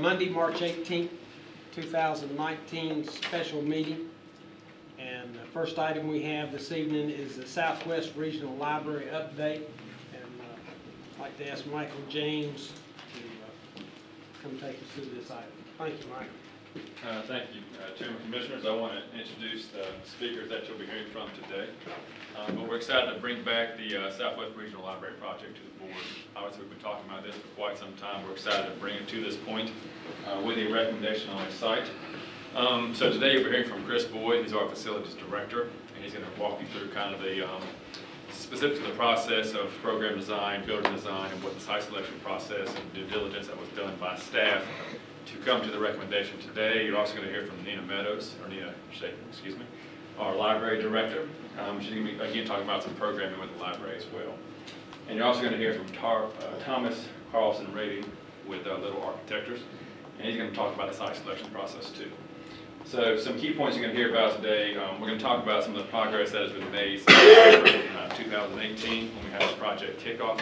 Monday, March 18th, 2019 special meeting. And the first item we have this evening is the Southwest Regional Library update. And I'd like to ask Michael James to come take us through this item. Thank you, Michael. Thank you, Chairman Commissioners. I want to introduce the speakers that you'll be hearing from today. But we're excited to bring back the Southwest Regional Library project to the board. Obviously, we've been talking about this for quite some time. We're excited to bring it to this point with a recommendation on a site. So today you'll be hearing from Chris Boyd. He's our facilities director, and he's going to walk you through kind of the specifics of the process of program design, building design, and what the site selection process and due diligence that was done by staff to come to the recommendation today. You're also going to hear from Nina Meadows, or Nina Shaker, excuse me, our library director. She's going to be, again, talking about some programming with the library as well. And you're also going to hear from Thomas Carlson Rating with Little Architectures, and he's going to talk about the site selection process too. So some key points you're going to hear about today. We're going to talk about some of the progress that has been made since 2018 when we had the project kickoff.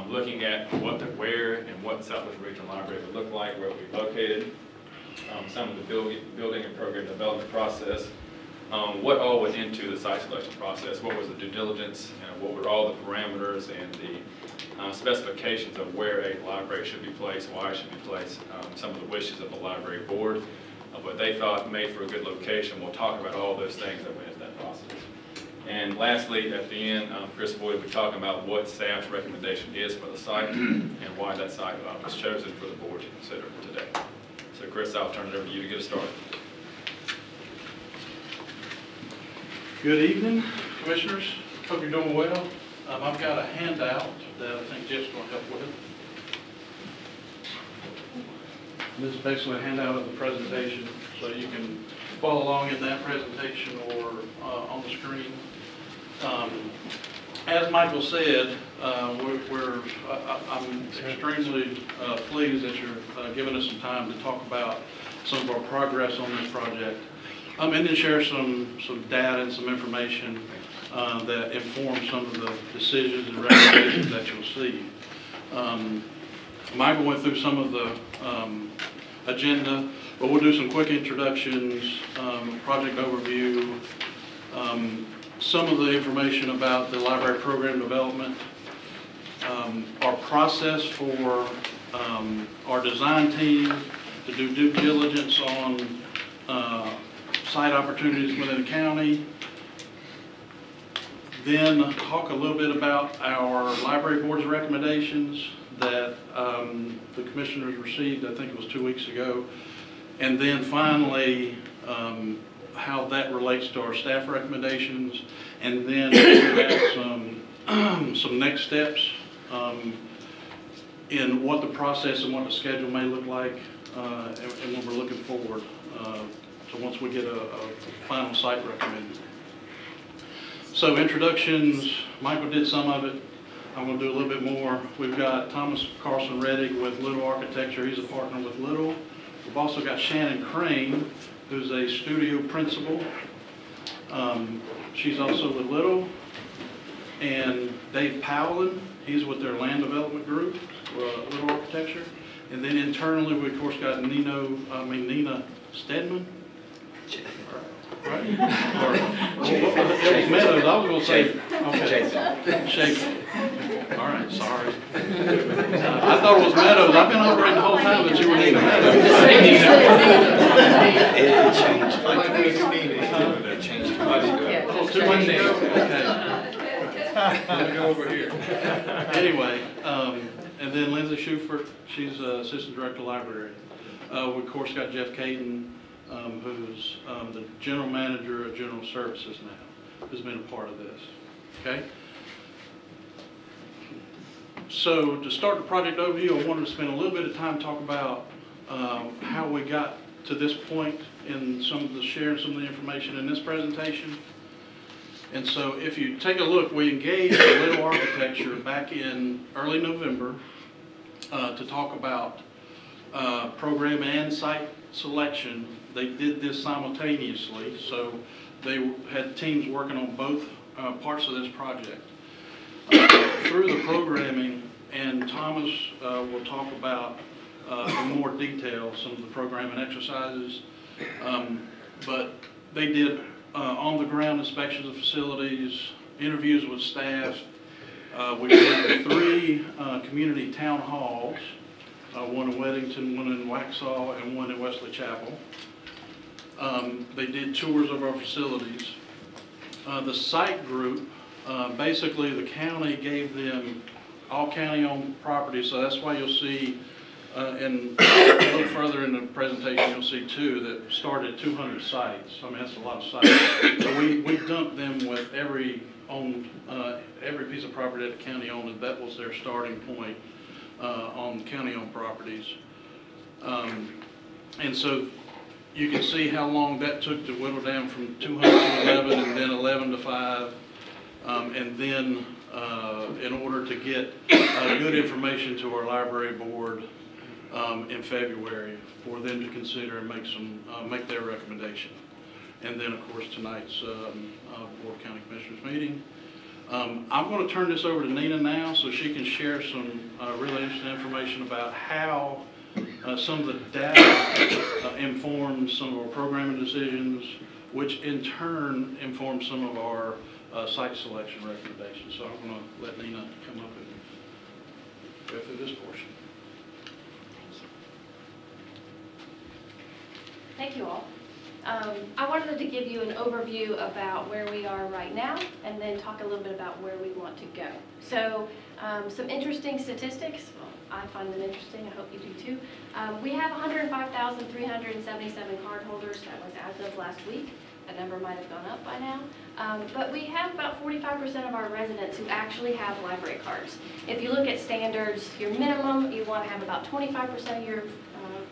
Looking at where and what the Southwest Regional Library would look like, where it would be located, some of the building and program development process, what all went into the site selection process, what was the due diligence, and what were all the parameters and the specifications of where a library should be placed, why it should be placed, some of the wishes of the library board, what they thought made for a good location. We'll talk about all those things that went into that process. And lastly, at the end, Chris Boyd will be talking about what staff's recommendation is for the site and why that site was chosen for the board to consider today. So Chris, I'll turn it over to you to get us started. Good evening, Commissioners. Hope you're doing well. I've got a handout that I think Jeff's going to help with. This is basically a handout of the presentation, so you can follow along in that presentation or on the screen. As Michael said, I'm extremely pleased that you're giving us some time to talk about some of our progress on this project, and then share some data and some information that inform some of the decisions and recommendations that you'll see. Michael went through some of the agenda, but we'll do some quick introductions, project overview, some of the information about the library program development, our process for our design team to do due diligence on site opportunities within the county, then talk a little bit about our library board's recommendations that the commissioners received, I think it was 2 weeks ago, and then finally how that relates to our staff recommendations, and then some next steps in what the process and what the schedule may look like, and when we're looking forward to once we get a final site recommended. So introductions, Michael did some of it. I'm going to do a little bit more. We've got Thomas Carlson Reddick with Little Architecture. He's a partner with Little. We've also got Shannon Crane, who's a studio principal. She's also with Little. And Dave Powlin, he's with their land development group, Little Architecture. And then internally, we of course got Nina Stedman. Right? It was Meadows. I was going to say. Okay. Shaker. All right, sorry. I thought it was Meadows. I've been operating the whole time that you were Nina Meadows. It changed. It changed 2 months ago. Oh, 2 months ago? Okay. Let me go over here. Anyway, and then Lindsay Schufert, she's Assistant Director of Library. We, of course, got Jeff Caden, who's the General Manager of General Services now, who's been a part of this. Okay? So to start the project overview, I wanted to spend a little bit of time talking about how we got to this point in sharing some of the information in this presentation. And so if you take a look, we engaged Little Architecture back in early November to talk about program and site selection. They did this simultaneously, so they had teams working on both parts of this project. Through the programming, and Thomas will talk about in more detail some of the programming exercises. But they did on-the-ground inspections of facilities, interviews with staff. We did 3 community town halls, one in Weddington, one in Waxhaw, and one in Wesley Chapel. They did tours of our facilities. The site group, basically the county gave them all county-owned property, so that's why you'll see, and a little further in the presentation, you'll see 2 that started 200 sites. I mean, that's a lot of sites. So we dumped them with every piece of property that the county owned, and that was their starting point on county-owned properties. And so you can see how long that took to whittle down from 200 to 11, and then 11 to 5, and then in order to get good information to our library board in February for them to consider and make their recommendation. And then, of course, tonight's Board of County Commissioners meeting. I'm going to turn this over to Nina now so she can share some really interesting information about how some of the data informs some of our programming decisions, which in turn informs some of our site selection recommendations. So I'm going to let Nina come up and go through this portion. Thank you all. I wanted to give you an overview about where we are right now and then talk a little bit about where we want to go. So some interesting statistics. Well, I find them interesting. I hope you do too. We have 105,377 cardholders. That was as of last week. That number might have gone up by now. But we have about 45% of our residents who actually have library cards. If you look at standards, your minimum, you want to have about 25% of your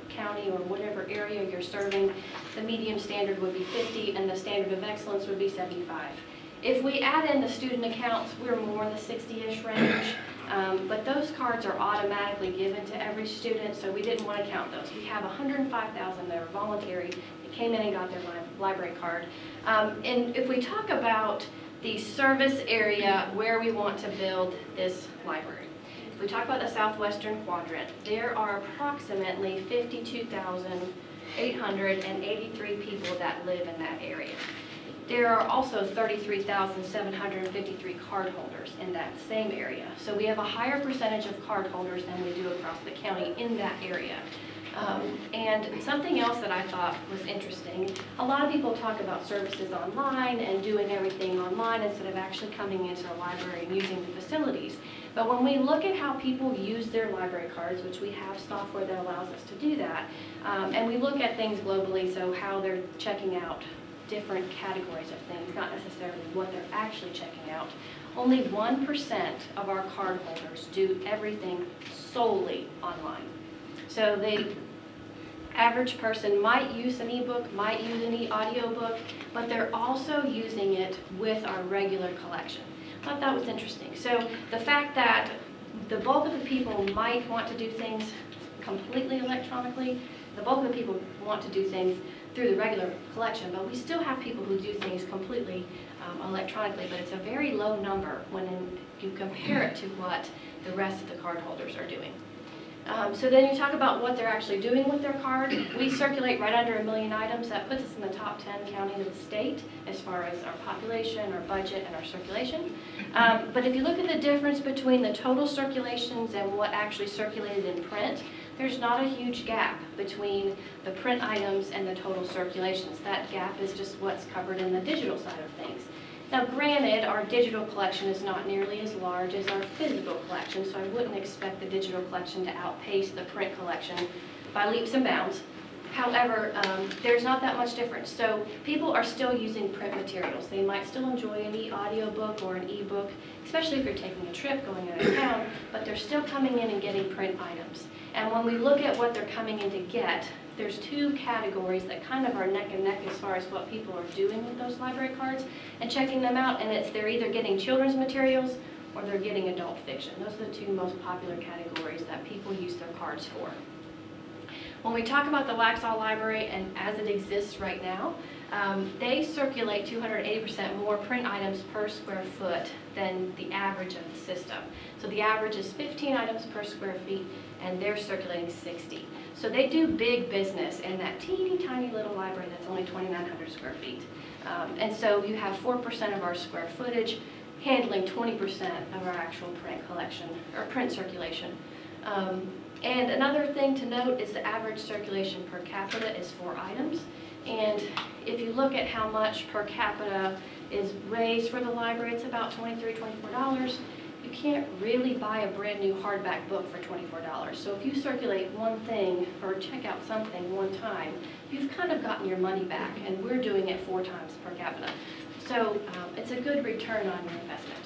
county or whatever area you're serving. The medium standard would be 50 and the standard of excellence would be 75. If we add in the student accounts, we're more in the 60-ish range, but those cards are automatically given to every student, so we didn't want to count those. We have 105,000 that are voluntary. They came in and got their library card. And if we talk about the service area where we want to build this library, if we talk about the southwestern quadrant, there are approximately 52,883 people that live in that area. There are also 33,753 cardholders in that same area. So we have a higher percentage of cardholders than we do across the county in that area. And something else that I thought was interesting, a lot of people talk about services online and doing everything online instead of actually coming into the library and using the facilities. But when we look at how people use their library cards, which we have software that allows us to do that, and we look at things globally, so how they're checking out different categories of things, not necessarily what they're actually checking out, only 1% of our cardholders do everything solely online. So the average person might use an ebook, might use an e-audiobook, but they're also using it with our regular collection. I thought that was interesting. So the fact that the bulk of the people might want to do things completely electronically, the bulk of the people want to do things through the regular collection, but we still have people who do things completely electronically, but it's a very low number when you compare it to what the rest of the cardholders are doing. So then you talk about what they're actually doing with their card. We circulate right under 1 million items. That puts us in the top 10 counties of the state as far as our population, our budget, and our circulation. But if you look at the difference between the total circulations and what actually circulated in print, there's not a huge gap between the print items and the total circulations. That gap is just what's covered in the digital side of things. Now granted, our digital collection is not nearly as large as our physical collection, so I wouldn't expect the digital collection to outpace the print collection by leaps and bounds. However, there's not that much difference. So people are still using print materials. They might still enjoy an e-audiobook or an e-book, especially if you're taking a trip, going out of town, but they're still coming in and getting print items. And when we look at what they're coming in to get, there's 2 categories that kind of are neck and neck as far as what people are doing with those library cards and checking them out, and they're either getting children's materials or they're getting adult fiction. Those are the 2 most popular categories that people use their cards for. When we talk about the Waxhaw Library and as it exists right now, they circulate 280% more print items per square foot than the average of the system. So the average is 15 items per square feet, and they're circulating 60. So they do big business in that teeny tiny little library that's only 2,900 square feet. And so you have 4% of our square footage handling 20% of our actual print collection, or print circulation. And another thing to note is the average circulation per capita is 4 items. And if you look at how much per capita is raised for the library, it's about $23, $24. You can't really buy a brand new hardback book for $24. So if you circulate one thing or check out something one time, you've kind of gotten your money back, and we're doing it 4 times per capita. So it's a good return on your investment.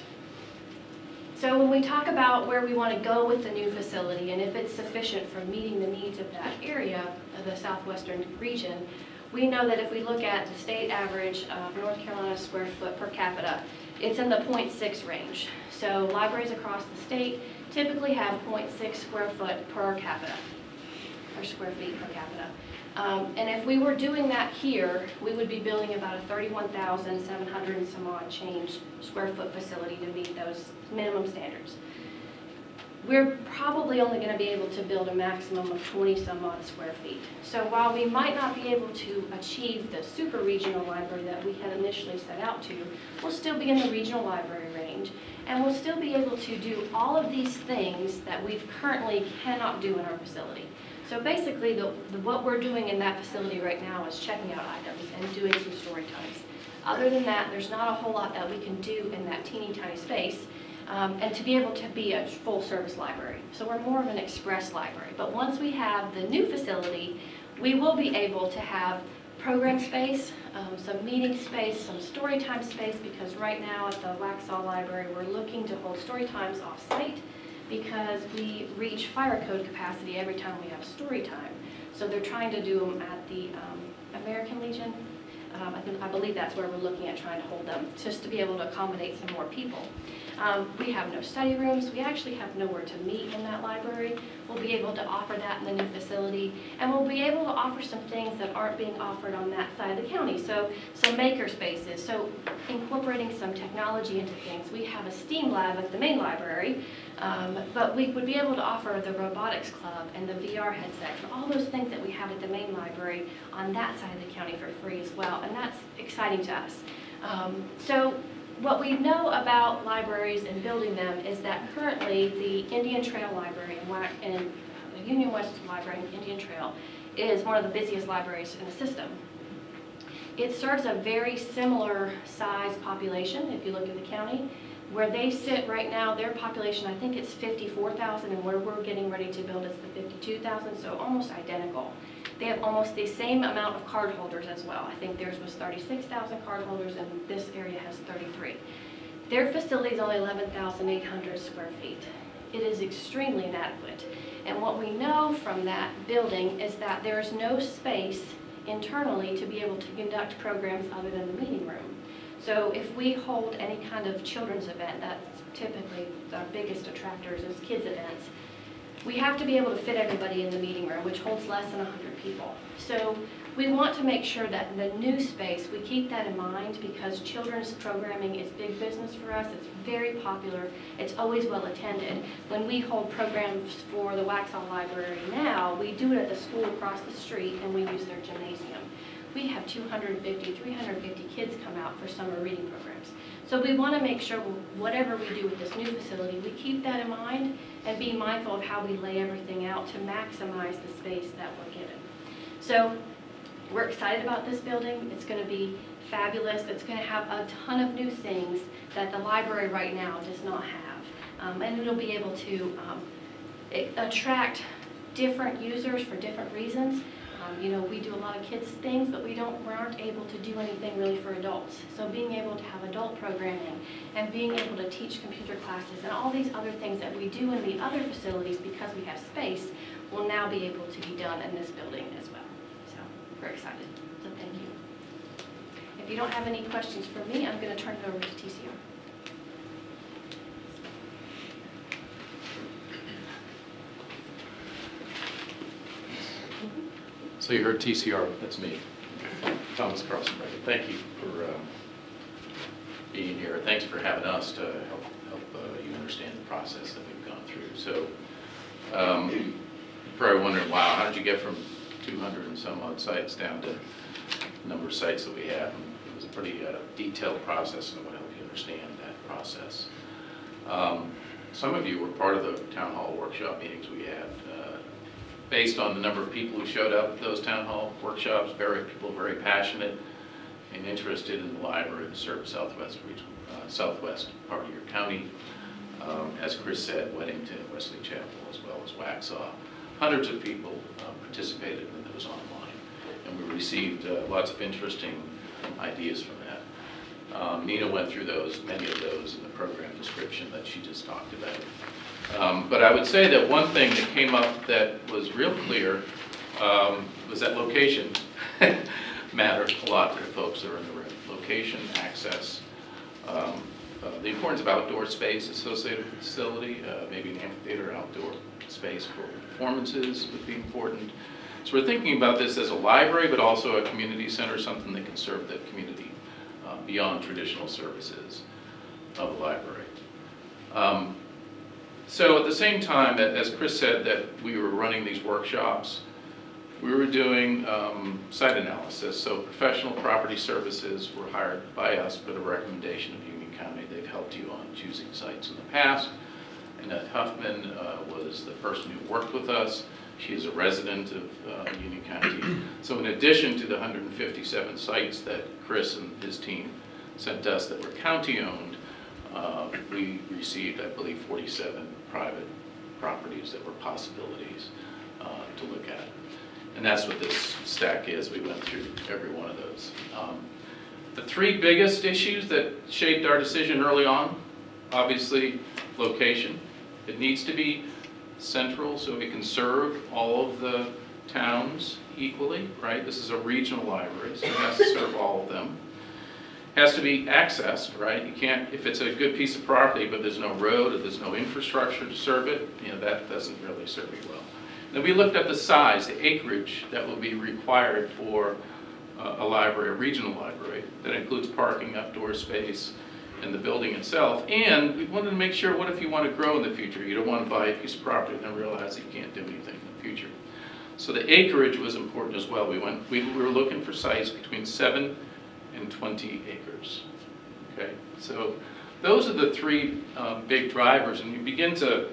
So when we talk about where we want to go with the new facility and if it's sufficient for meeting the needs of that area of the southwestern region, we know that if we look at the state average of North Carolina square foot per capita, it's in the 0.6 range. So libraries across the state typically have 0.6 square foot per capita, or square feet per capita. And if we were doing that here, we would be building about a 31,700 and some odd change square foot facility to meet those minimum standards. We're probably only going to be able to build a maximum of 20 some odd square feet. So while we might not be able to achieve the super regional library that we had initially set out to, we'll still be in the regional library range, and we'll still be able to do all of these things that we currently cannot do in our facility. So basically, what we're doing in that facility right now is checking out items and doing some story times. Other than that, there's not a whole lot that we can do in that teeny tiny space. And to be able to be a full service library. So we're more of an express library. But once we have the new facility, we will be able to have program space, some meeting space, some story time space, because right now at the Waxhaw Library, we're looking to hold story times off-site because we reach fire code capacity every time we have story time. So they're trying to do them at the American Legion. I believe that's where we're looking at trying to hold them, just to be able to accommodate some more people. We have no study rooms. We actually have nowhere to meet in that library. We'll be able to offer that in the new facility, and we'll be able to offer some things that aren't being offered on that side of the county. So some maker spaces, so incorporating some technology into things. We have a STEAM lab at the main library, but we would be able to offer the robotics club and the VR headsets, and all those things that we have at the main library on that side of the county for free as well, and that's exciting to us. So what we know about libraries and building them is that currently the Indian Trail Library and the Union West Library and Indian Trail is one of the busiest libraries in the system. It serves a very similar size population if you look at the county. Where they sit right now, their population, I think it's 54,000, and where we're getting ready to build is the 52,000, so almost identical. They have almost the same amount of card holders as well. I think theirs was 36,000 card holders, and this area has 33. Their facility is only 11,800 square feet. It is extremely inadequate. And what we know from that building is that there is no space internally to be able to conduct programs other than the meeting room. So if we hold any kind of children's event, that's typically our biggest attractors is kids events, we have to be able to fit everybody in the meeting room, which holds less than 100 people. So we want to make sure that in the new space, we keep that in mind because children's programming is big business for us. It's very popular. It's always well attended. When we hold programs for the Waxhaw Library now, we do it at the school across the street and we use their gymnasium. We have 250, 350 kids come out for summer reading programs. So we want to make sure whatever we do with this new facility, we keep that in mind and be mindful of how we lay everything out to maximize the space that we're given. So we're excited about this building. It's going to be fabulous. It's going to have a ton of new things that the library right now does not have. And it'll be able to attract different users for different reasons. You know, we do a lot of kids things, but we aren't able to do anything really for adults. So being able to have adult programming and being able to teach computer classes and all these other things that we do in the other facilities because we have space will now be able to be done in this building as well. So we're excited. So thank you. If you don't have any questions for me, I'm going to turn it over to TCR. So you heard TCR, that's me, Thomas Carlson. Thank you for being here. Thanks for having us to help you understand the process that we've gone through. So you're probably wondering, wow, how did you get from 200 and some odd sites down to the number of sites that we have? And it was a pretty detailed process, and I want to help you understand that process. Some of you were part of the town hall workshop meetings we had. Based on the number of people who showed up at those town hall workshops, people very passionate and interested in the library to serve southwest part of your county. As Chris said, Weddington, Wesley Chapel, as well as Waxhaw. Hundreds of people participated in those online, and we received lots of interesting ideas from that. Nina went through many of those in the program description that she just talked about. But I would say that one thing that came up that was real clear was that location mattered a lot to the folks that are in the room. Location, access, the importance of outdoor space associated with the facility, maybe an amphitheater outdoor space for performances would be important. So we're thinking about this as a library, but also a community center, something that can serve the community beyond traditional services of a library. So at the same time, as Chris said, that we were running these workshops, we were doing site analysis. So professional property services were hired by us for the recommendation of Union County. They've helped you on choosing sites in the past. Annette Huffman was the person who worked with us. She is a resident of Union County. So in addition to the 157 sites that Chris and his team sent us that were county-owned, we received, I believe, 47 private properties that were possibilities to look at. And that's what this stack is. We went through every one of those. The three biggest issues that shaped our decision early on, obviously, location. It needs to be central so we can serve all of the towns equally, right? This is a regional library, so it has to serve all of them. Has to be accessed, right? You can't, if it's a good piece of property, but there's no road or there's no infrastructure to serve it, you know, that doesn't really serve you well. Then we looked at the size, the acreage that will be required for a library, a regional library, that includes parking, outdoor space, and the building itself. And we wanted to make sure, what if you want to grow in the future? You don't want to buy a piece of property and then realize that you can't do anything in the future. So the acreage was important as well. We were looking for sites between 7 and 20 acres. Okay, so those are the three big drivers, and you begin to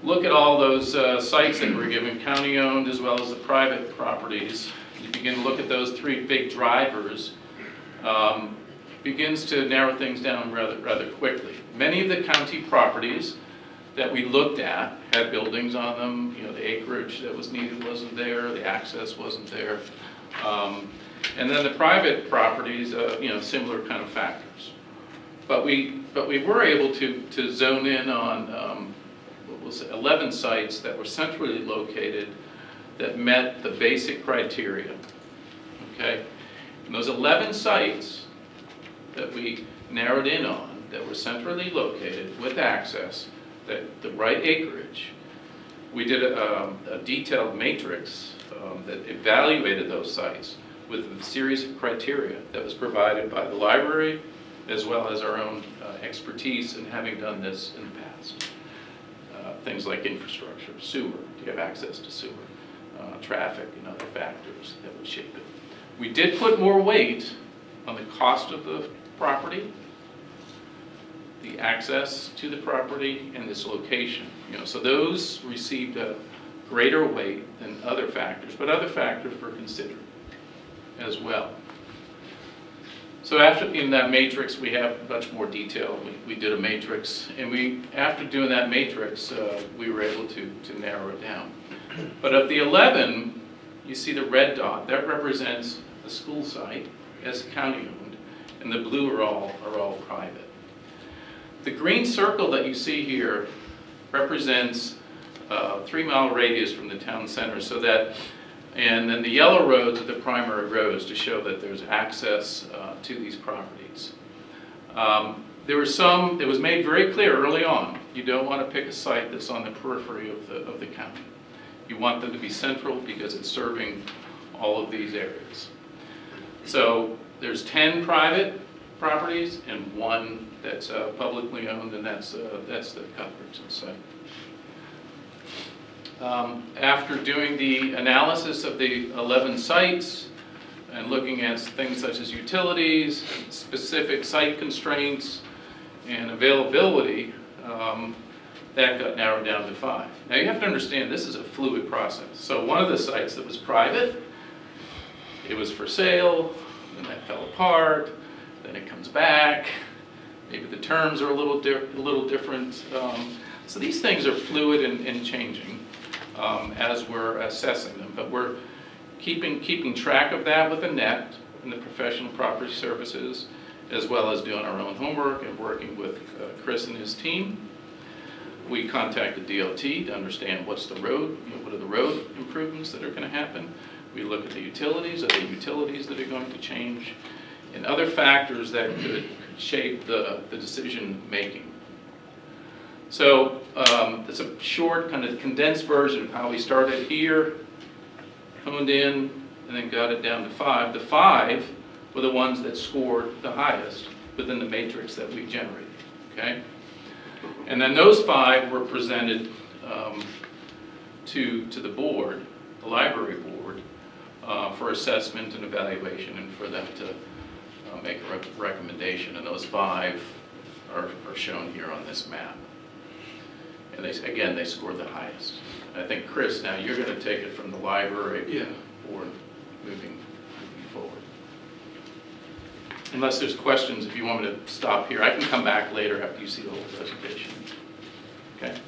look at all those sites that were given county-owned as well as the private properties. You begin to look at those three big drivers. Begins to narrow things down rather quickly. Many of the county properties that we looked at had buildings on them. You know, the acreage that was needed wasn't there, the access wasn't there. And then the private properties, you know, similar kind of factors. But we were able to zone in on what was it, 11 sites that were centrally located that met the basic criteria. Okay, and those 11 sites that we narrowed in on that were centrally located with access, that the right acreage, we did a detailed matrix that evaluated those sites with a series of criteria that was provided by the library as well as our own expertise in having done this in the past. Things like infrastructure, sewer, do you have access to sewer, traffic and other factors that would shape it. We did put more weight on the cost of the property, the access to the property, and its location. You know, so those received a greater weight than other factors, but other factors were considered as well. So after in that matrix, we have much more detail. We did a matrix, and after doing that matrix, we were able to narrow it down. But of the 11, you see the red dot, that represents a school site as county-owned, and the blue are all private. The green circle that you see here represents a 3-mile radius from the town center, so that, and then the yellow roads are the primary roads to show that there's access to these properties. There were some, it was made very clear early on, you don't want to pick a site that's on the periphery of the county. You want them to be central because it's serving all of these areas. So there's 10 private properties and 1 that's publicly owned, and that's the Cuthbertson site. After doing the analysis of the 11 sites and looking at things such as utilities, specific site constraints, and availability, that got narrowed down to 5. Now you have to understand this is a fluid process. So one of the sites that was private, it was for sale, then that fell apart, then it comes back, maybe the terms are a little different. So these things are fluid and changing as we're assessing them, but we're keeping track of that with the NET and the Professional Property Services, as well as doing our own homework and working with Chris and his team. We contacted DOT to understand what's the road, what are the road improvements that are going to happen. We look at the utilities, are the utilities that are going to change, and other factors that could shape the decision making. So it's a short, kind of condensed version of how we started here, honed in, and then got it down to 5. The 5 were the ones that scored the highest within the matrix that we generated, okay? And then those 5 were presented to the board, the library board, for assessment and evaluation, and for them to make a recommendation. And those 5 are shown here on this map. And again, they scored the highest. I think, Chris, now you're going to take it from the library board moving forward. Unless there's questions, if you want me to stop here, I can come back later after you see the whole presentation. Okay?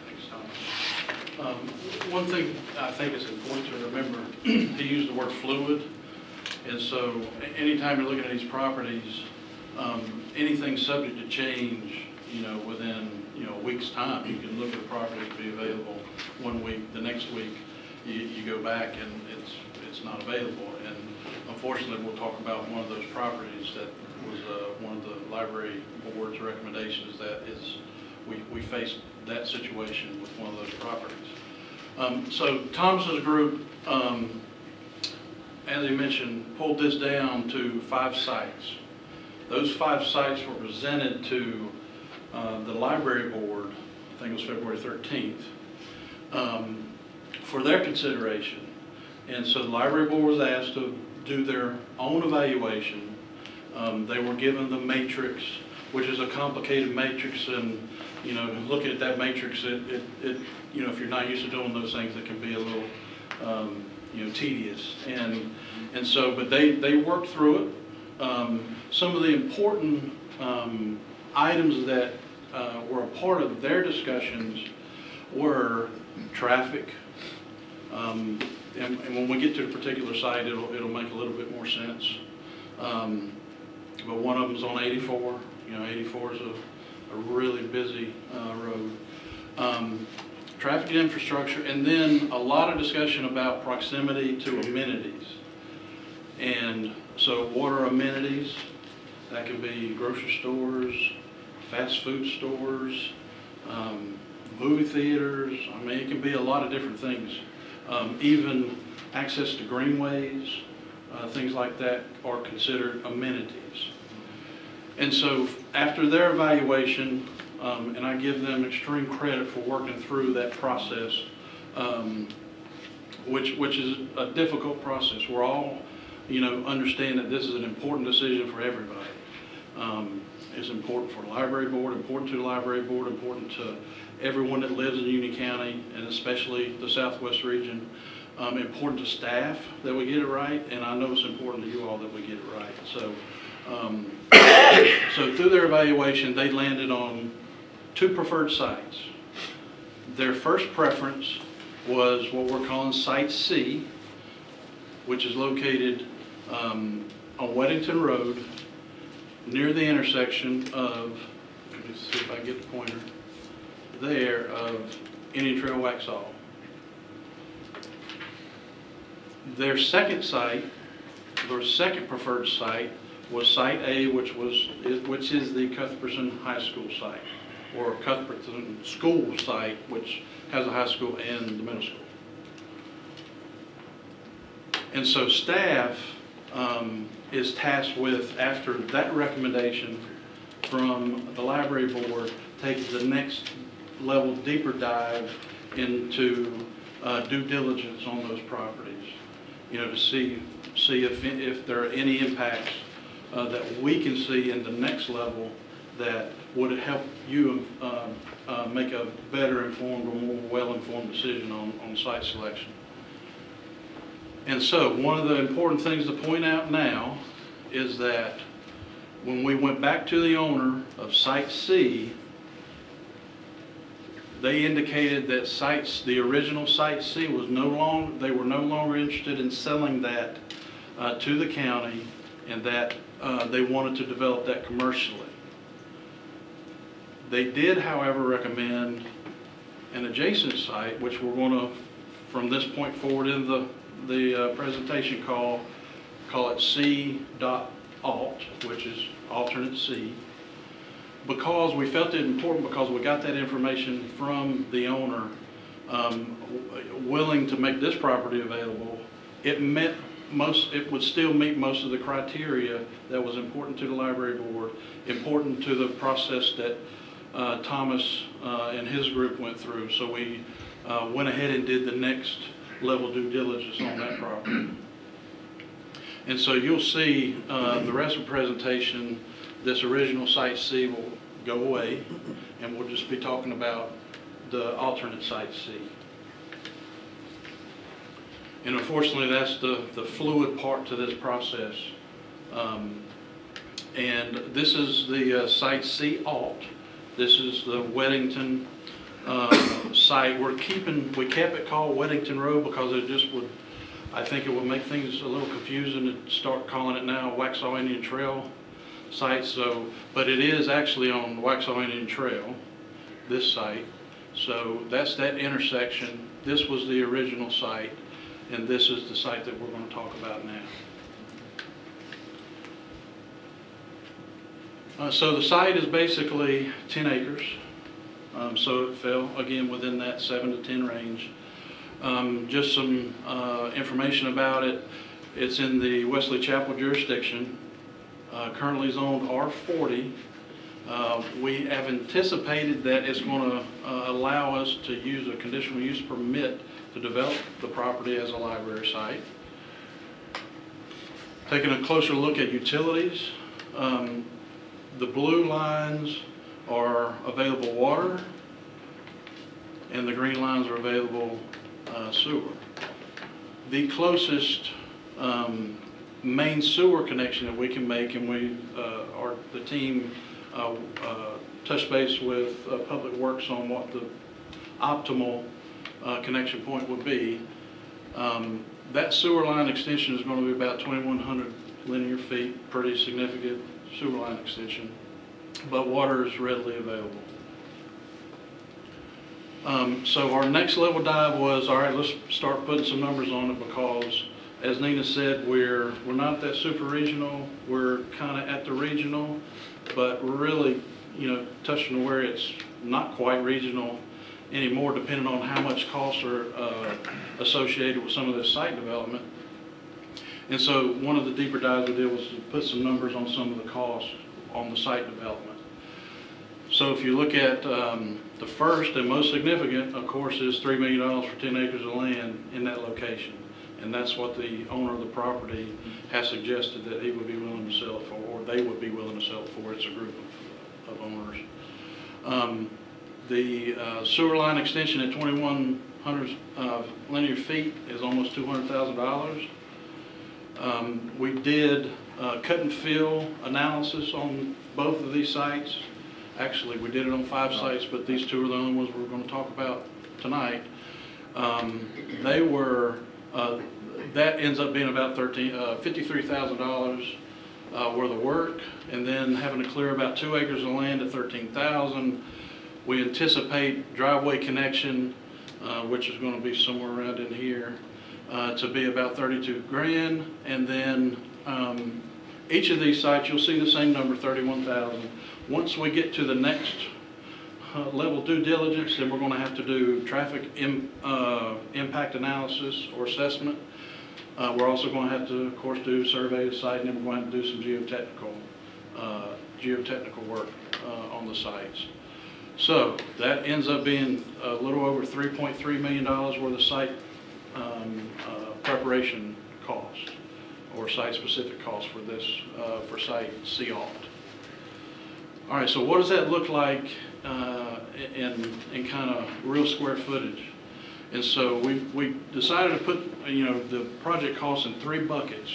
Thanks, Tom. One thing I think is important to remember, he used the word fluid, and so anytime you're looking at these properties, anything subject to change, within a week's time. You can look at a property to be available one week, the next week you go back and it's not available. And unfortunately, we'll talk about one of those properties that was one of the library board's recommendations. That is, we faced that situation with one of those properties. So Thomas's group, as he mentioned, pulled this down to 5 sites. Those 5 sites were presented to the library board, I think it was February 13th, for their consideration. And so the library board was asked to do their own evaluation. They were given the matrix, which is a complicated matrix, and looking at that matrix, it if you're not used to doing those things, it can be a little tedious. And so, but they worked through it. Some of the important items that were a part of their discussions were traffic, and when we get to a particular site, it'll make a little bit more sense. But one of them is on 84. 84 is a really busy road. Traffic and infrastructure, and then a lot of discussion about proximity to amenities. And so what are amenities? That can be grocery stores, fast food stores, movie theaters. I mean, it can be a lot of different things. Even access to greenways, things like that are considered amenities. And so after their evaluation, and I give them extreme credit for working through that process, which is a difficult process. We're all, understand that this is an important decision for everybody. It's important for the library board, important to the library board, important to everyone that lives in Union County, and especially the Southwest region. Important to staff that we get it right, and I know it's important to you all that we get it right. So, so through their evaluation, they landed on 2 preferred sites. Their first preference was what we're calling Site C, which is located on Weddington Road, near the intersection of, let me see if I can get the pointer, there, of Indian Trail Waxhaw. Their second site, their second preferred site, was Site A, which is the Cuthbertson High School site, or Cuthbertson School site, which has a high school and the middle school. And so staff is tasked with, after that recommendation from the library board, take the next level deeper dive into due diligence on those properties, you know, to see if there are any impacts that we can see in the next level that would help you make a better informed or more well-informed decision on site selection. And so one of the important things to point out now is that when we went back to the owner of Site C, they indicated that the original Site C was they were no longer interested in selling that to the county, and that they wanted to develop that commercially. They did, however, recommend an adjacent site, which we're going to, from this point forward in the presentation, call it C.alt, which is alternate C, because we felt it important, because we got that information from the owner willing to make this property available. It would still meet most of the criteria that was important to the library board, important to the process that Thomas and his group went through. So we went ahead and did the next level due diligence on that property. And so you'll see the rest of the presentation, this original Site C will go away, and we'll just be talking about the alternate Site C. And unfortunately, that's the fluid part to this process. And this is the Site C.alt. This is the Weddington site. We kept it called Weddington Road because it just would, I think it would make things a little confusing to start calling it now Waxhaw Indian Trail site. So, but it is actually on Waxhaw Indian Trail, this site. So that's that intersection. This was the original site, and this is the site that we're going to talk about now. So the site is basically 10 acres. So it fell, again, within that 7 to 10 range. Just some information about it. It's in the Wesley Chapel jurisdiction, currently zoned R40. We have anticipated that it's going to allow us to use a conditional use permit to develop the property as a library site. Taking a closer look at utilities, the blue lines are available water, and the green lines are available sewer. The closest main sewer connection that we can make, and the team touched base with Public Works on what the optimal connection point would be. That sewer line extension is going to be about 2,100 linear feet, pretty significant sewer line extension, but water is readily available. So our next level dive was, all right, let's start putting some numbers on it, because as Nina said, we're not that super regional. We're kind of at the regional, but we're really, touching where it's not quite regional anymore, depending on how much costs are associated with some of this site development. And so one of the deeper dives we did was to put some numbers on some of the costs on the site development. So if you look at the first and most significant, of course, is $3 million for 10 acres of land in that location. And that's what the owner of the property has suggested that he would be willing to sell it for, or they would be willing to sell it for. It's a group of owners. The sewer line extension at 2,100 linear feet is almost $200,000. We did cut and fill analysis on both of these sites. Actually, we did it on 5 sites, but these 2 are the only ones we're going to talk about tonight. They were, that ends up being about $53,000 worth of work, and then having to clear about 2 acres of land at $13,000. We anticipate driveway connection, which is going to be somewhere around in here, to be about $32,000, and then each of these sites, you'll see the same number, $31,000. Once we get to the next level due diligence, then we're going to have to do traffic impact analysis or assessment. We're also going to have to, of course, do survey of the site, and then we're going to have to do some geotechnical work on the sites. So that ends up being a little over $3.3 million worth of site preparation cost, or site-specific cost for this, for site C-Alt. All right, so what does that look like in kind of real square footage? And so we decided to put, the project costs in 3 buckets.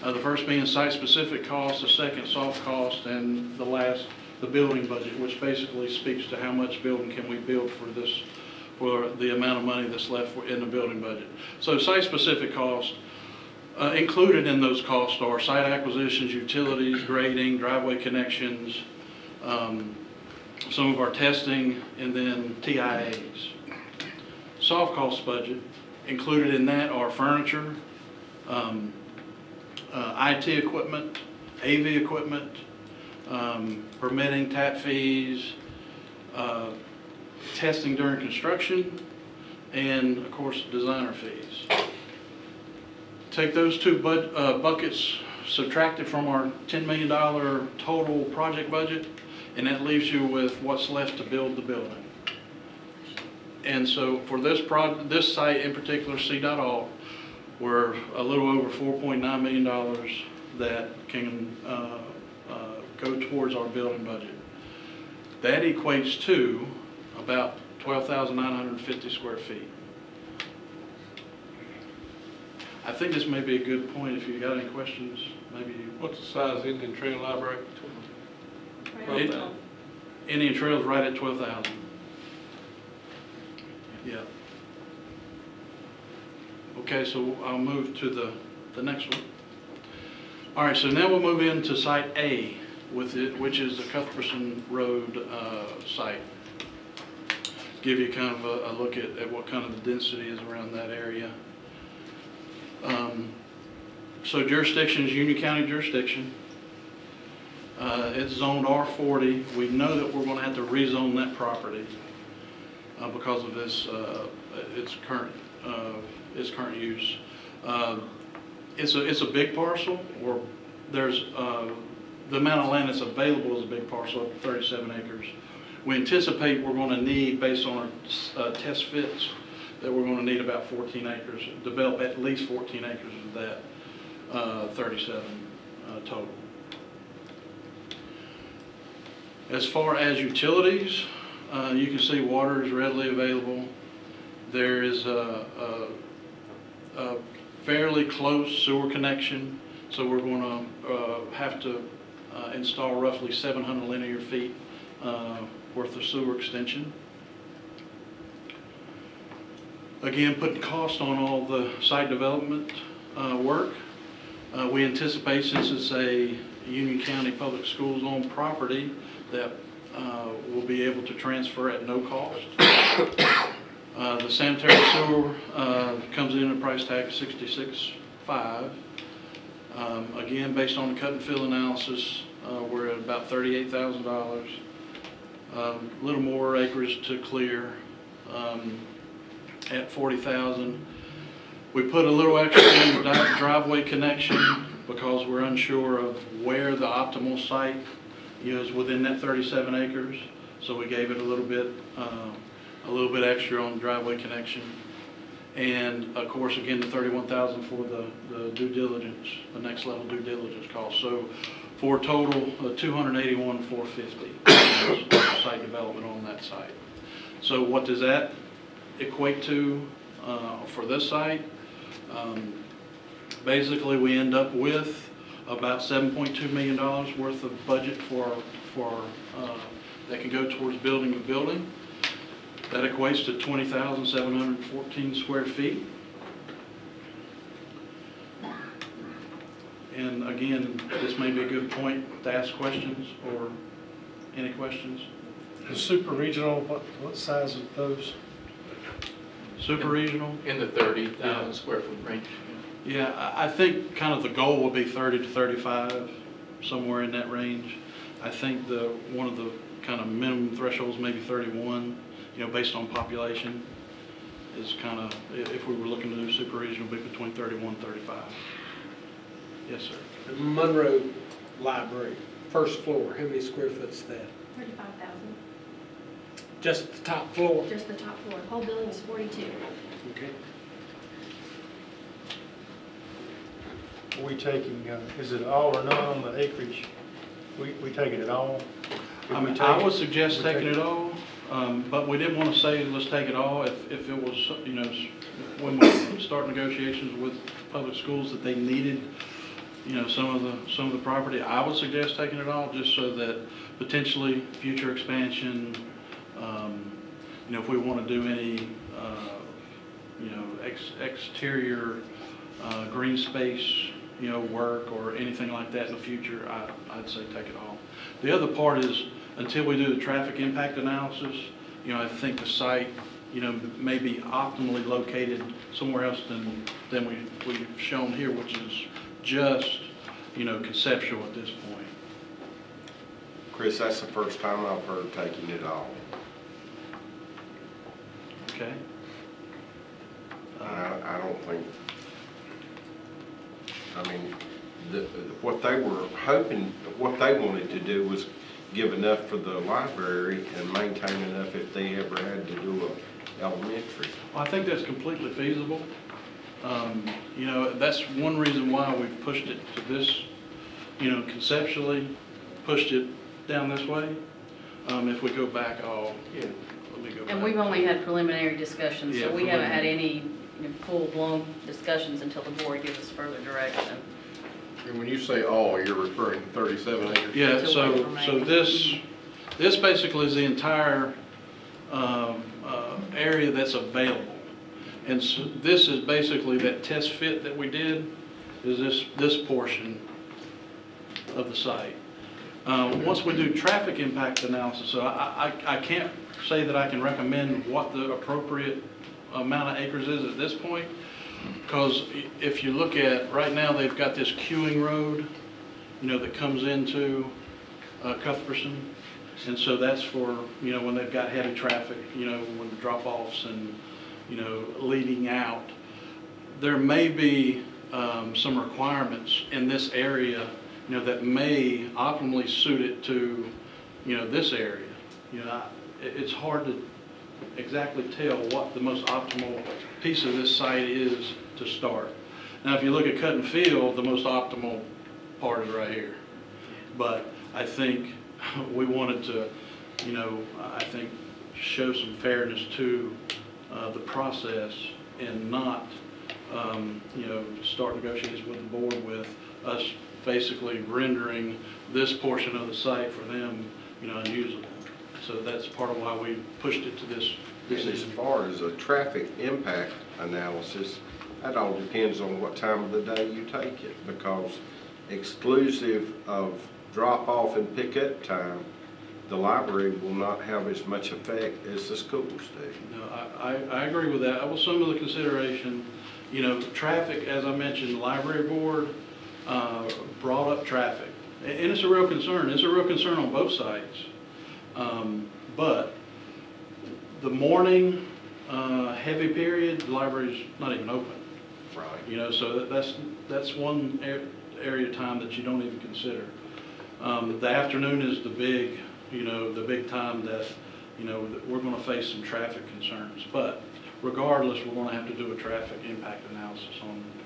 The first being site-specific cost, the second soft cost, and the last, the building budget, which basically speaks to how much building can we build for this, for the amount of money that's left in the building budget. So site-specific cost, included in those costs are site acquisitions, utilities, grading, driveway connections, some of our testing, and then TIAs. Soft cost budget, included in that are furniture, IT equipment, AV equipment, permitting, tap fees, testing during construction, and of course designer fees. Take those 2 buckets, subtract it from our $10 million total project budget, and that leaves you with what's left to build the building. And so for this site in particular, C.Alt, we're a little over $4.9 million that can go towards our building budget. That equates to about 12,950 square feet. I think this may be a good point. If you got any questions, maybe. What's the size of the Indian Trail Library? Indian Trail's right at 12,000. Yeah. Okay, so I'll move to the next one. All right, so now we'll move into Site A, which is the Cuthbertson Road site. Give you kind of a look at what kind of the density is around that area. So jurisdiction is Union County jurisdiction. It's zoned R40. We know that we're going to have to rezone that property because of this its current use. It's a big parcel, or there's the amount of land that's available is a big parcel of 37 acres. We anticipate we're going to need, based on our test fits, that we're going to need about 14 acres, develop at least 14 acres of that 37 total. As far as utilities, you can see water is readily available. There is a fairly close sewer connection, so we're going to have to install roughly 700 linear feet worth of sewer extension. Again, putting cost on all the site development work. We anticipate, since it's a Union County Public Schools owned property, that we'll be able to transfer at no cost. The sanitary sewer comes in at a price tag of $66,500. Again, based on the cut and fill analysis, we're at about $38,000. A little more acreage to clear at $40,000. We put a little extra in the driveway connection because we're unsure of where the optimal site is within that 37 acres. So we gave it a little bit extra on the driveway connection. And of course, again, the $31,000 for the due diligence, the next level due diligence cost. So for a total of $281,450 site development on that site. So what does that equate to for this site? Basically, we end up with about $7.2 million worth of budget for that can go towards building the building. That equates to 20,714 square feet. And again, this may be a good point to ask questions, or any questions? The super regional, what size of those? Super regional? In the 30,000 square foot range. Yeah, I think kind of the goal will be 30 to 35, somewhere in that range. I think one of the kind of minimum thresholds maybe 31, based on population. is kind of, if we were looking to do super regional, be between 31 and 35. Yes, sir. The Monroe Library, first floor, how many square foot is that? 35,000, Just the top floor? just the top floor. Whole building is 42. Okay. Are we taking, is it all or none on the acreage? We taking it all? I mean, I would suggest taking it all, but we didn't want to say, let's take it all, if it was, you know, when we start negotiations with public schools that they needed, you know, some of the property, I would suggest taking it all, just so that potentially future expansion, you know, if we want to do any, you know, exterior green space, you know, work or anything like that in the future, I'd say take it all. The other part is, until we do the traffic impact analysis, you know, I think the site, you know, may be optimally located somewhere else than we've shown here, which is just, you know, conceptual at this point. Chris, that's the first time I've heard taking it all. Okay? I don't think, I mean, what they were hoping, what they wanted to do was give enough for the library and maintain enough if they ever had to do a elementary. Well, I think that's completely feasible. You know, that's one reason why we've pushed it to this, you know, conceptually pushed it down this way. If we go back, let me go back. And we've only had preliminary discussions, Yeah, so we haven't had preliminary. any full-blown discussions until the board gives us further direction. And when you say all, you're referring to 37 acres? Yeah, Until so we remain. this basically is the entire area that's available. And so this is basically that test fit that we did, is this portion of the site. Once we do traffic impact analysis, so I can't say that I can recommend what the appropriate amount of acres is at this point, because if you look at, right now they've got this queuing road, you know, that comes into Cuthbertson. And so that's for, you know, when they've got heavy traffic, you know, when the drop-offs and, you know, leading out. There may be some requirements in this area, you know, that may optimally suit it to, you know, this area. You know, it's hard to exactly tell what the most optimal piece of this site is to start. Now, if you look at Cut and Field, the most optimal part is right here. But I think we wanted to, you know, I think show some fairness to the process and not, you know, start negotiations with the board with us basically rendering this portion of the site for them, you know, unusable. So that's part of why we pushed it to this. And as far as a traffic impact analysis, that all depends on what time of the day you take it, because exclusive of drop-off and pick-up time, the library will not have as much effect as the schools do. No, I agree with that. Well, some of the consideration, you know, traffic, as I mentioned, the library board brought up traffic. And it's a real concern. It's a real concern on both sides. But the morning heavy period, the library's not even open. Right. You know, so that's one area of time that you don't even consider. The afternoon is the big, you know, the big time that, you know, that we're going to face some traffic concerns. But regardless, we're going to have to do a traffic impact analysis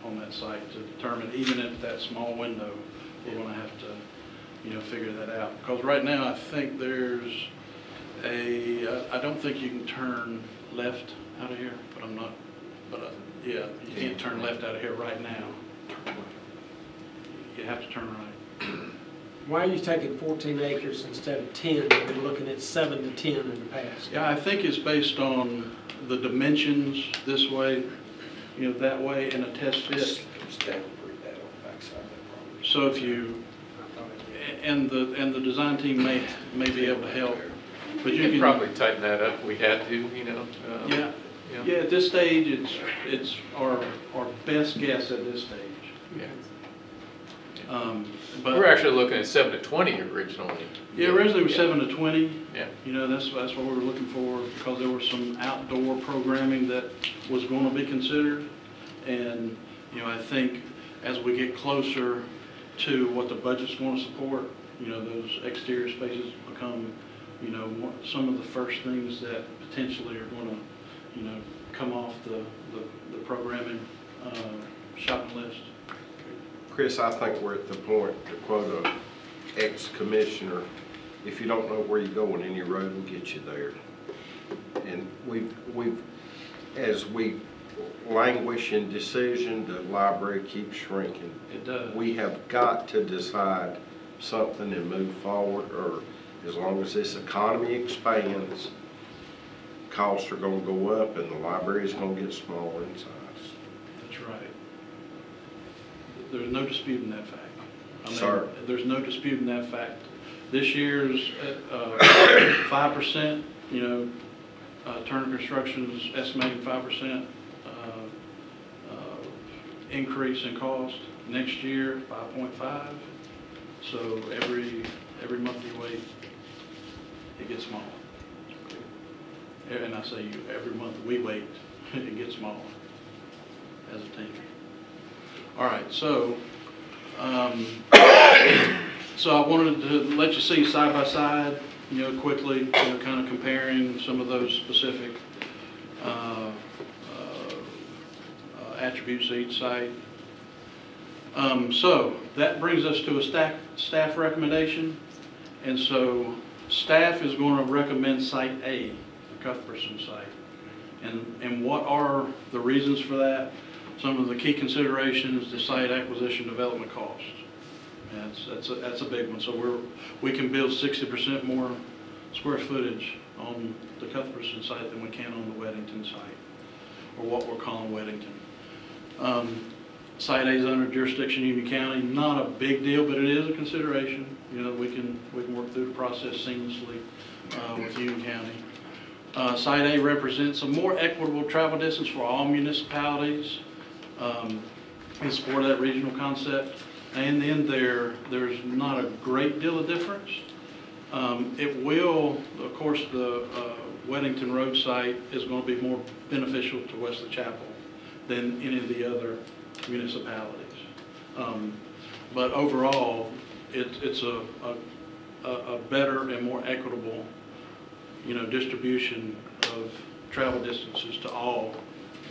on that site to determine, even if that small window, we're going to have to, you know, figure that out. Because right now, I think there's I don't think you can turn left out of here, but I'm not, but yeah, you can't turn left out of here right now. You have to turn right. Why are you taking 14 acres instead of 10? We've been looking at 7 to 10 in the past. Yeah, I think it's based on the dimensions this way, you know, that way, and a test fit. So if you, and the design team may be able to help, but You you could can probably tighten that up if we had to, you know. Yeah, Yeah. yeah. At this stage, it's our best guess at this stage. Yeah. But We're actually looking at 7 to 20 originally. yeah, originally it was 7 to 20. Yeah. You know, that's what we were looking for, because there was some outdoor programming that was going to be considered. And, you know, I think as we get closer to what the budget's going to support, you know, those exterior spaces become, you know, some of the first things that potentially are going to, you know, come off the programming shopping list. Chris, I think we're at the point, to quote a ex-commissioner, if you don't know where you're going, any road will get you there. And as we languish in decision, the library keeps shrinking. It does. We have got to decide something and move forward, or as long as this economy expands, costs are gonna go up and the library is gonna get smaller in size. That's right. There's no disputing that fact. I mean, Sir. there's no disputing that fact. This year's 5%, you know, Turner Construction is estimating 5% increase in cost. Next year, 5.5. So every month you wait, it gets smaller. And I say every month we wait, it gets smaller as a team. All right, so so I wanted to let you see side by side, you know, quickly, you know, kind of comparing some of those specific attributes of each site. So that brings us to a staff recommendation, and so staff is going to recommend Site A, the Cuthbertson site. And what are the reasons for that? Some of the key considerations: the site acquisition development cost. That's a big one. So we can build 60% more square footage on the Cuthbertson site than we can on the Weddington site, or what we're calling Weddington. Site A is under jurisdiction of Union County. Not a big deal, but it is a consideration. You know, we can work through the process seamlessly with Union County. Site A represents a more equitable travel distance for all municipalities in support of that regional concept. And then there's not a great deal of difference. It will, of course, the Weddington Road site is going to be more beneficial to Wesley Chapel than any of the other municipalities. But overall, it's a better and more equitable, you know, distribution of travel distances to all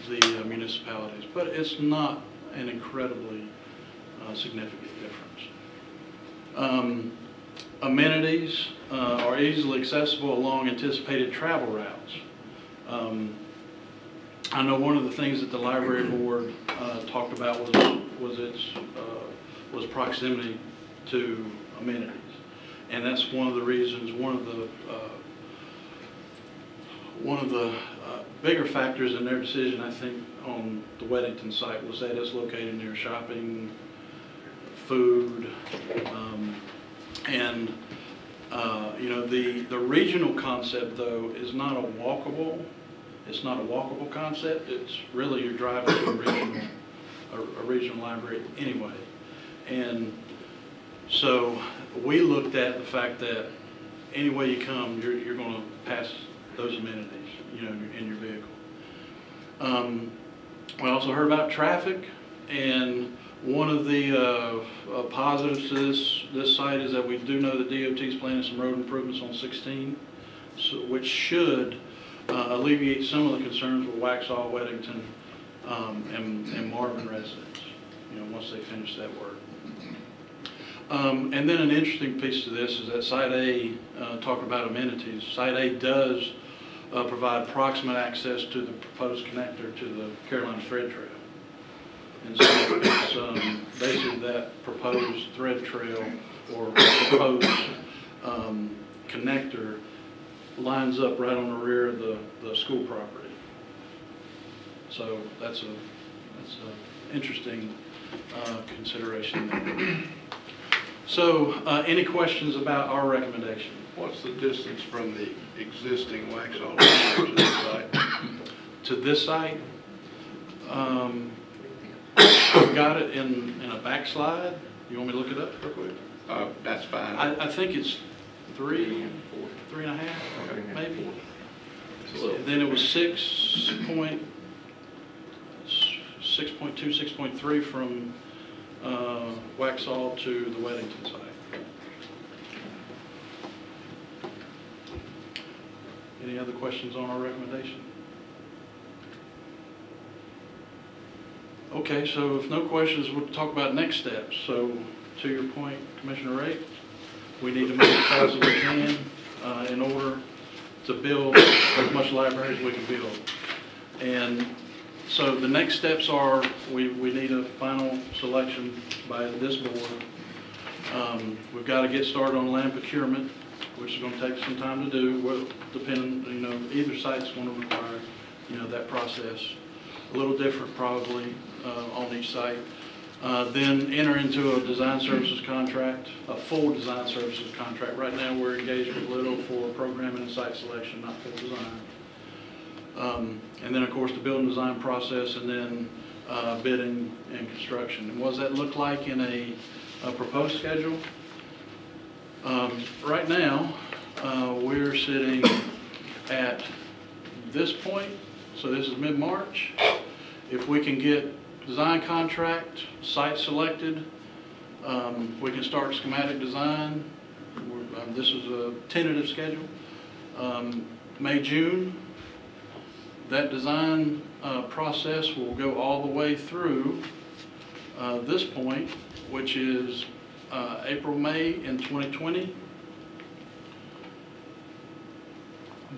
the municipalities. But it's not an incredibly significant difference. Amenities are easily accessible along anticipated travel routes. I know one of the things that the library board talked about was proximity to amenities, and that's one of the reasons. One of the bigger factors in their decision, I think, on the Weddington site was that it's located near shopping, food, and you know, the regional concept though is not a walkable. It's not a walkable concept. It's really you're driving to a regional library anyway. And so we looked at the fact that any way you come, you're going to pass those amenities, you know, in your vehicle. We also heard about traffic, and one of the positives to this site is that we do know that DOT is planning some road improvements on 16, which should alleviate some of the concerns with Waxhaw, Weddington, and Marvin residents, you know, once they finish that work. And then an interesting piece to this is that Site A, talking about amenities, Site A does provide proximate access to the proposed connector to the Carolina Thread Trail. And so it's basically that proposed thread trail or proposed connector lines up right on the rear of the school property. So that's an interesting consideration there. So any questions about our recommendation? What's the distance from the existing Waxhaw to the site? To this site, I've got it in a backslide. You want me to look it up real quick? That's fine. I think it's 3.5, maybe. Then it was 6.2, 6.3 from Waxhaw to the Weddington site. Any other questions on our recommendation? Okay, so if no questions, we'll talk about next steps. So to your point, Commissioner Ray, we need to move as fast as we can in order to build as much library as we can build. And so the next steps are we need a final selection by this board. We've got to get started on land procurement, which is going to take some time to do. Well, depending, either site's going to require, that process. A little different probably on each site. Then enter into a design services contract, a full design services contract. Right now we're engaged with Little for programming and site selection, not full design. And then of course the build and design process, and then bidding and construction. And what does that look like in a proposed schedule? Right now we're sitting at this point, so this is mid-March. If we can get design contract, site selected, we can start schematic design. This is a tentative schedule. May, June, that design process will go all the way through this point, which is April, May in 2020.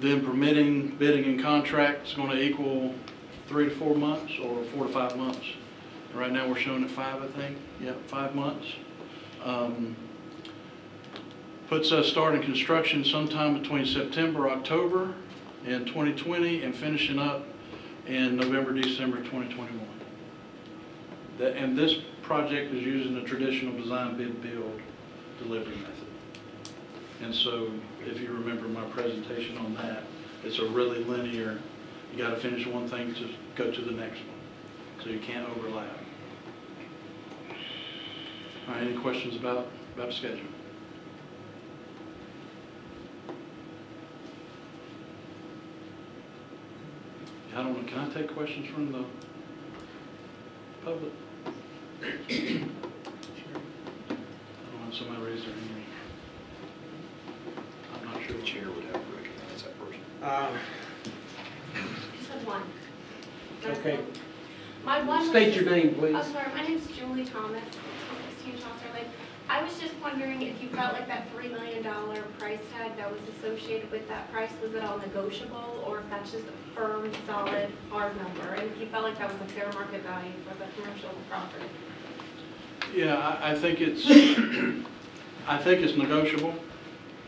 Then permitting, bidding, and contract is going to equal 3 to 4 months or 4 to 5 months. Right now we're showing at 5, I think. Yep, 5 months. Puts us starting construction sometime between September, October in 2020 and finishing up in November, December 2021. And this project is using a traditional design bid build delivery method. And so if you remember my presentation on that, it's a really linear, you got to finish one thing to go to the next one. So you can't overlap. All right, any questions about the schedule? I don't know, can I take questions from the public? I don't want somebody raise their hand. I'm not sure. The chair would have to recognize that person. Just have one. Okay. My one State your name, please. Oh, sorry, my name's Julie Thomas, 16 Chaucer Lane. I was just wondering if you felt like that $3 million price tag that was associated with that price, was it all negotiable, or if that's just a firm, solid, hard number, and if you felt like that was a fair market value for the commercial property? Yeah, I think it's negotiable,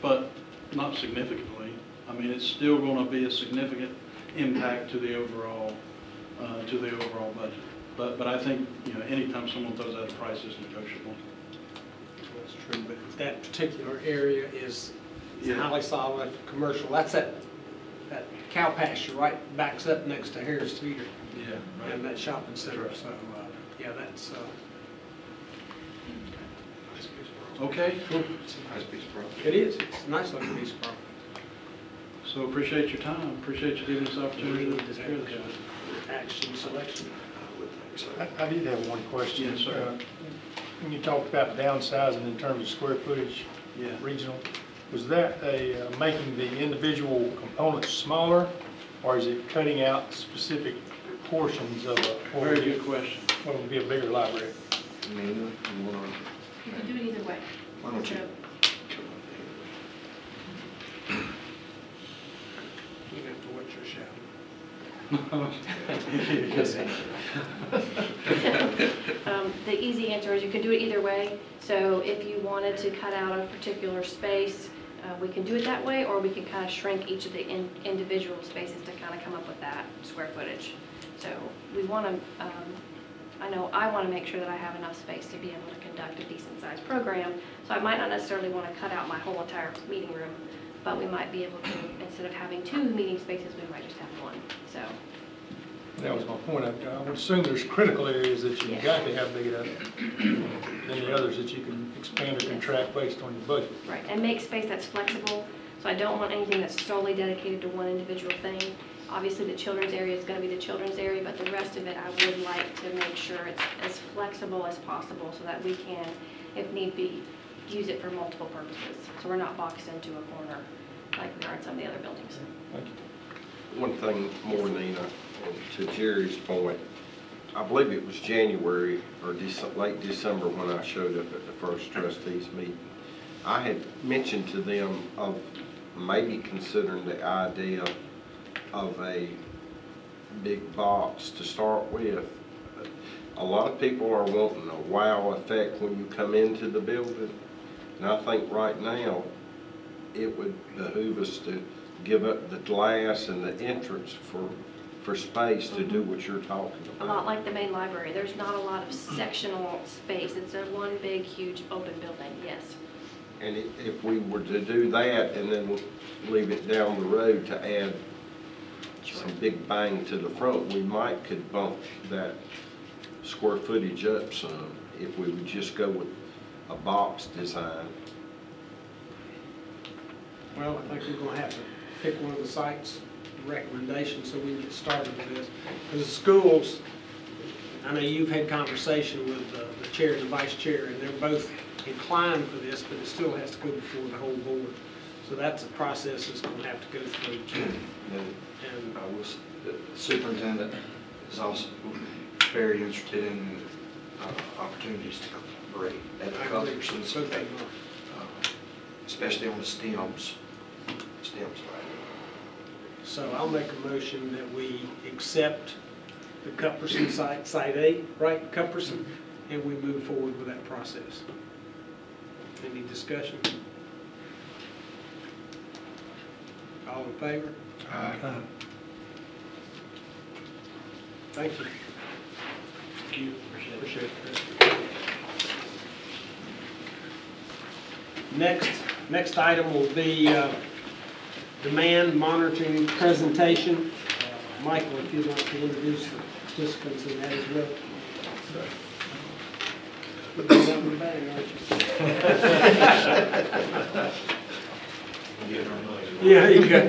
but not significantly. I mean, it's still going to be a significant impact to the overall budget. But I think, anytime someone throws out a price, it's negotiable. That's true, but that particular area is highly solid, commercial. That's that cow pasture right backs up next to Harris Teeter. Yeah, right. And that shopping center, so, yeah, that's, Okay, It's a nice piece of property. it is. It's a nice looking piece of property. so appreciate your time. Appreciate you giving us the opportunity to Just share this. action selection. I would think so. I did have one question. Yes, sir. When you talked about downsizing in terms of square footage, Yeah. regional, was that making the individual components smaller, or is it cutting out specific portions of a, Very good question. what would be a bigger library? Nina, you wanna, You can do it either way. why don't you? You have to watch your shout. The easy answer is you can do it either way. So if you wanted to cut out a particular space, we can do it that way, or we can kind of shrink each of the individual spaces to kind of come up with that square footage. So we want to, I know I want to make sure that I have enough space to be able to conduct a decent sized program. So I might not necessarily want to cut out my whole entire meeting room, but we might be able to, instead of having 2 meeting spaces, we might just have 1. So. That was my point. I would assume there's critical areas that you've got to have data, and the others that you can expand or contract based on your budget. Right, and make space that's flexible, so I don't want anything that's solely dedicated to one individual thing. Obviously, the children's area is going to be the children's area, but the rest of it, I would like to make sure it's as flexible as possible so that we can, if need be, use it for multiple purposes. So we're not boxed into a corner like we are in some of the other buildings. Thank you. One thing more, Nina, and to Jerry's point, I believe it was January or late December when I showed up at the first trustees meeting. I had mentioned to them of maybe considering the idea of a big box to start with. A lot of people are wanting a wow effect when you come into the building, and I think right now it would behoove us to give up the glass and the entrance for space to do what you're talking about. A lot like the main library. There's not a lot of sectional space. It's a one big, huge open building, yes. And if we were to do that and then leave it down the road to add some big bang to the front, we might could bump that square footage up some if we would just go with a box design. Well, I think we're going to have to pick one of the sites recommendations so we can get started with this. Because the schools, I know you've had conversation with the chair and the vice chair, and they're both inclined for this, but it still has to go before the whole board. So that's a process that's going to have to go through. And The superintendent is also very interested in opportunities to collaborate at the Culberson site, especially on the STEMs side. so I'll make a motion that we accept the Cupperson site, Site 8, right, Cupperson, and we move forward with that process. Any discussion? All in favor? Thank you. Thank you. Appreciate it. Next item will be demand monitoring presentation. Michael, if you'd like to introduce the participants in that as well. Put that up in the bag, aren't you? Yeah, you go.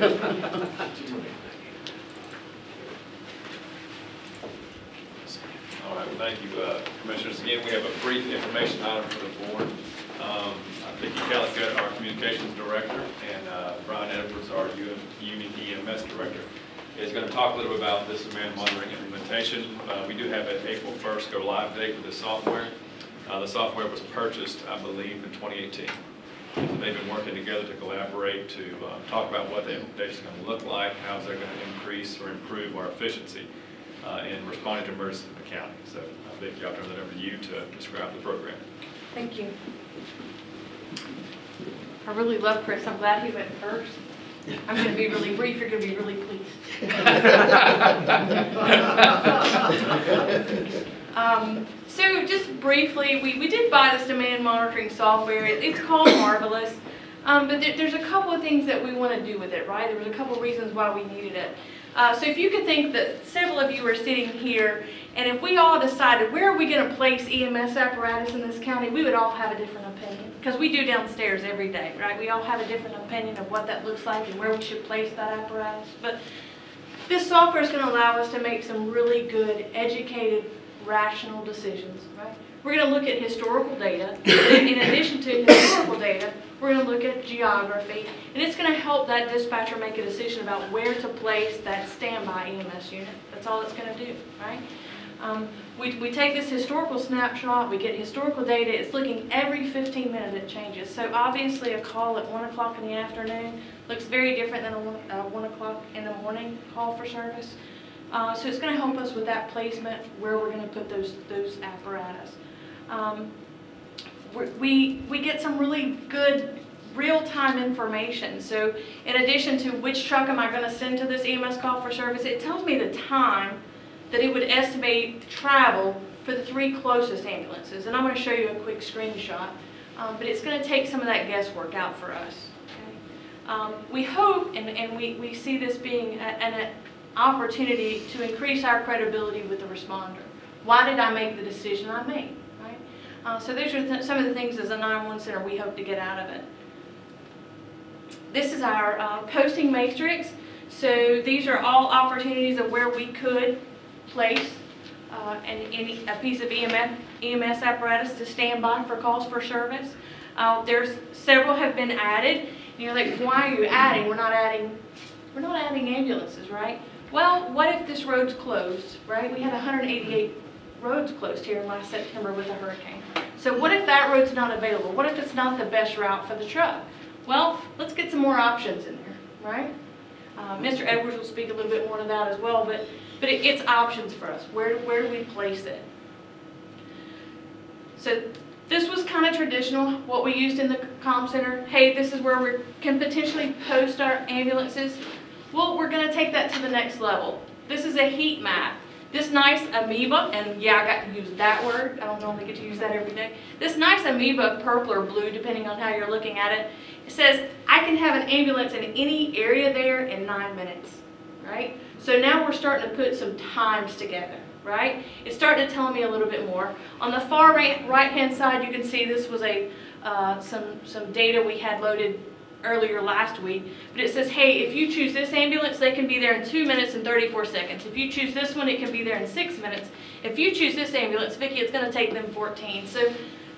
All right, well, thank you, Commissioners. Again, we have a brief information item for the board. Vicki Calicut, our Communications Director, and Brian Edwards, our Union EMS Director, is going to talk a little bit about this demand monitoring implementation. We do have an April 1st go live date with the software. The software was purchased, I believe, in 2018. So they've been working together to collaborate to talk about what the implementation is going to look like, how is that going to increase or improve our efficiency in responding to emergencies in the county. So Vicki, I'll turn that over to you to describe the program. Thank you. I really love Chris. I'm glad he went first. I'm going to be really brief. You're going to be really pleased. So just briefly, we did buy this demand monitoring software. It's called Marvelous. But there's a couple of things that we want to do with it, right? There was a couple of reasons why we needed it. So if you could think that several of you are sitting here, and if we all decided where are we going to place EMS apparatus in this county, we would all have a different opinion. Because we do downstairs every day, right? We all have a different opinion of what that looks like and where we should place that apparatus. But this software is going to allow us to make some really good, educated, rational decisions, right? We're going to look at historical data. In addition to historical data, we're going to look at geography, and it's going to help that dispatcher make a decision about where to place that standby EMS unit. That's all it's going to do, right? We take this historical snapshot, we get historical data, it's looking every 15 minutes it changes. So obviously a call at 1 o'clock in the afternoon looks very different than a 1 o'clock in the morning call for service. So it's going to help us with that placement, where we're going to put those apparatus. We get some really good real-time information. So in addition to which truck am I going to send to this EMS call for service, it tells me the time that it would estimate travel for the 3 closest ambulances. And I'm going to show you a quick screenshot. But it's going to take some of that guesswork out for us. Okay? We hope, and we see this being opportunity to increase our credibility with the responder. Why did I make the decision I made, right? So those are some of the things as a 911 center we hope to get out of it. This is our posting matrix. So these are all opportunities of where we could place a piece of EMS apparatus to stand by for calls for service. There's several have been added. You're like, why are you adding? We're not adding ambulances, right? Well, what if this road's closed, right? We had 188 roads closed here last September with a hurricane. So what if that road's not available? What if it's not the best route for the truck? Well, let's get some more options in there, right? Mr. Edwards will speak a little bit more to that as well, but it's options for us. Where do we place it? So this was kind of traditional, what we used in the comm center. Hey, this is where we can potentially post our ambulances. Well, we're going to take that to the next level. This is a heat map. This nice amoeba, and yeah, I got to use that word. I don't normally get to use that every day. This nice amoeba, purple or blue, depending on how you're looking at it, it says I can have an ambulance in any area there in 9 minutes, right? So now we're starting to put some times together, right? It's starting to tell me a little bit more. On the far right-hand side, you can see this was some data we had loaded earlier last week, but it says, hey, if you choose this ambulance, they can be there in 2 minutes and 34 seconds. If you choose this one, it can be there in 6 minutes. If you choose this ambulance, Vicki, it's going to take them 14. So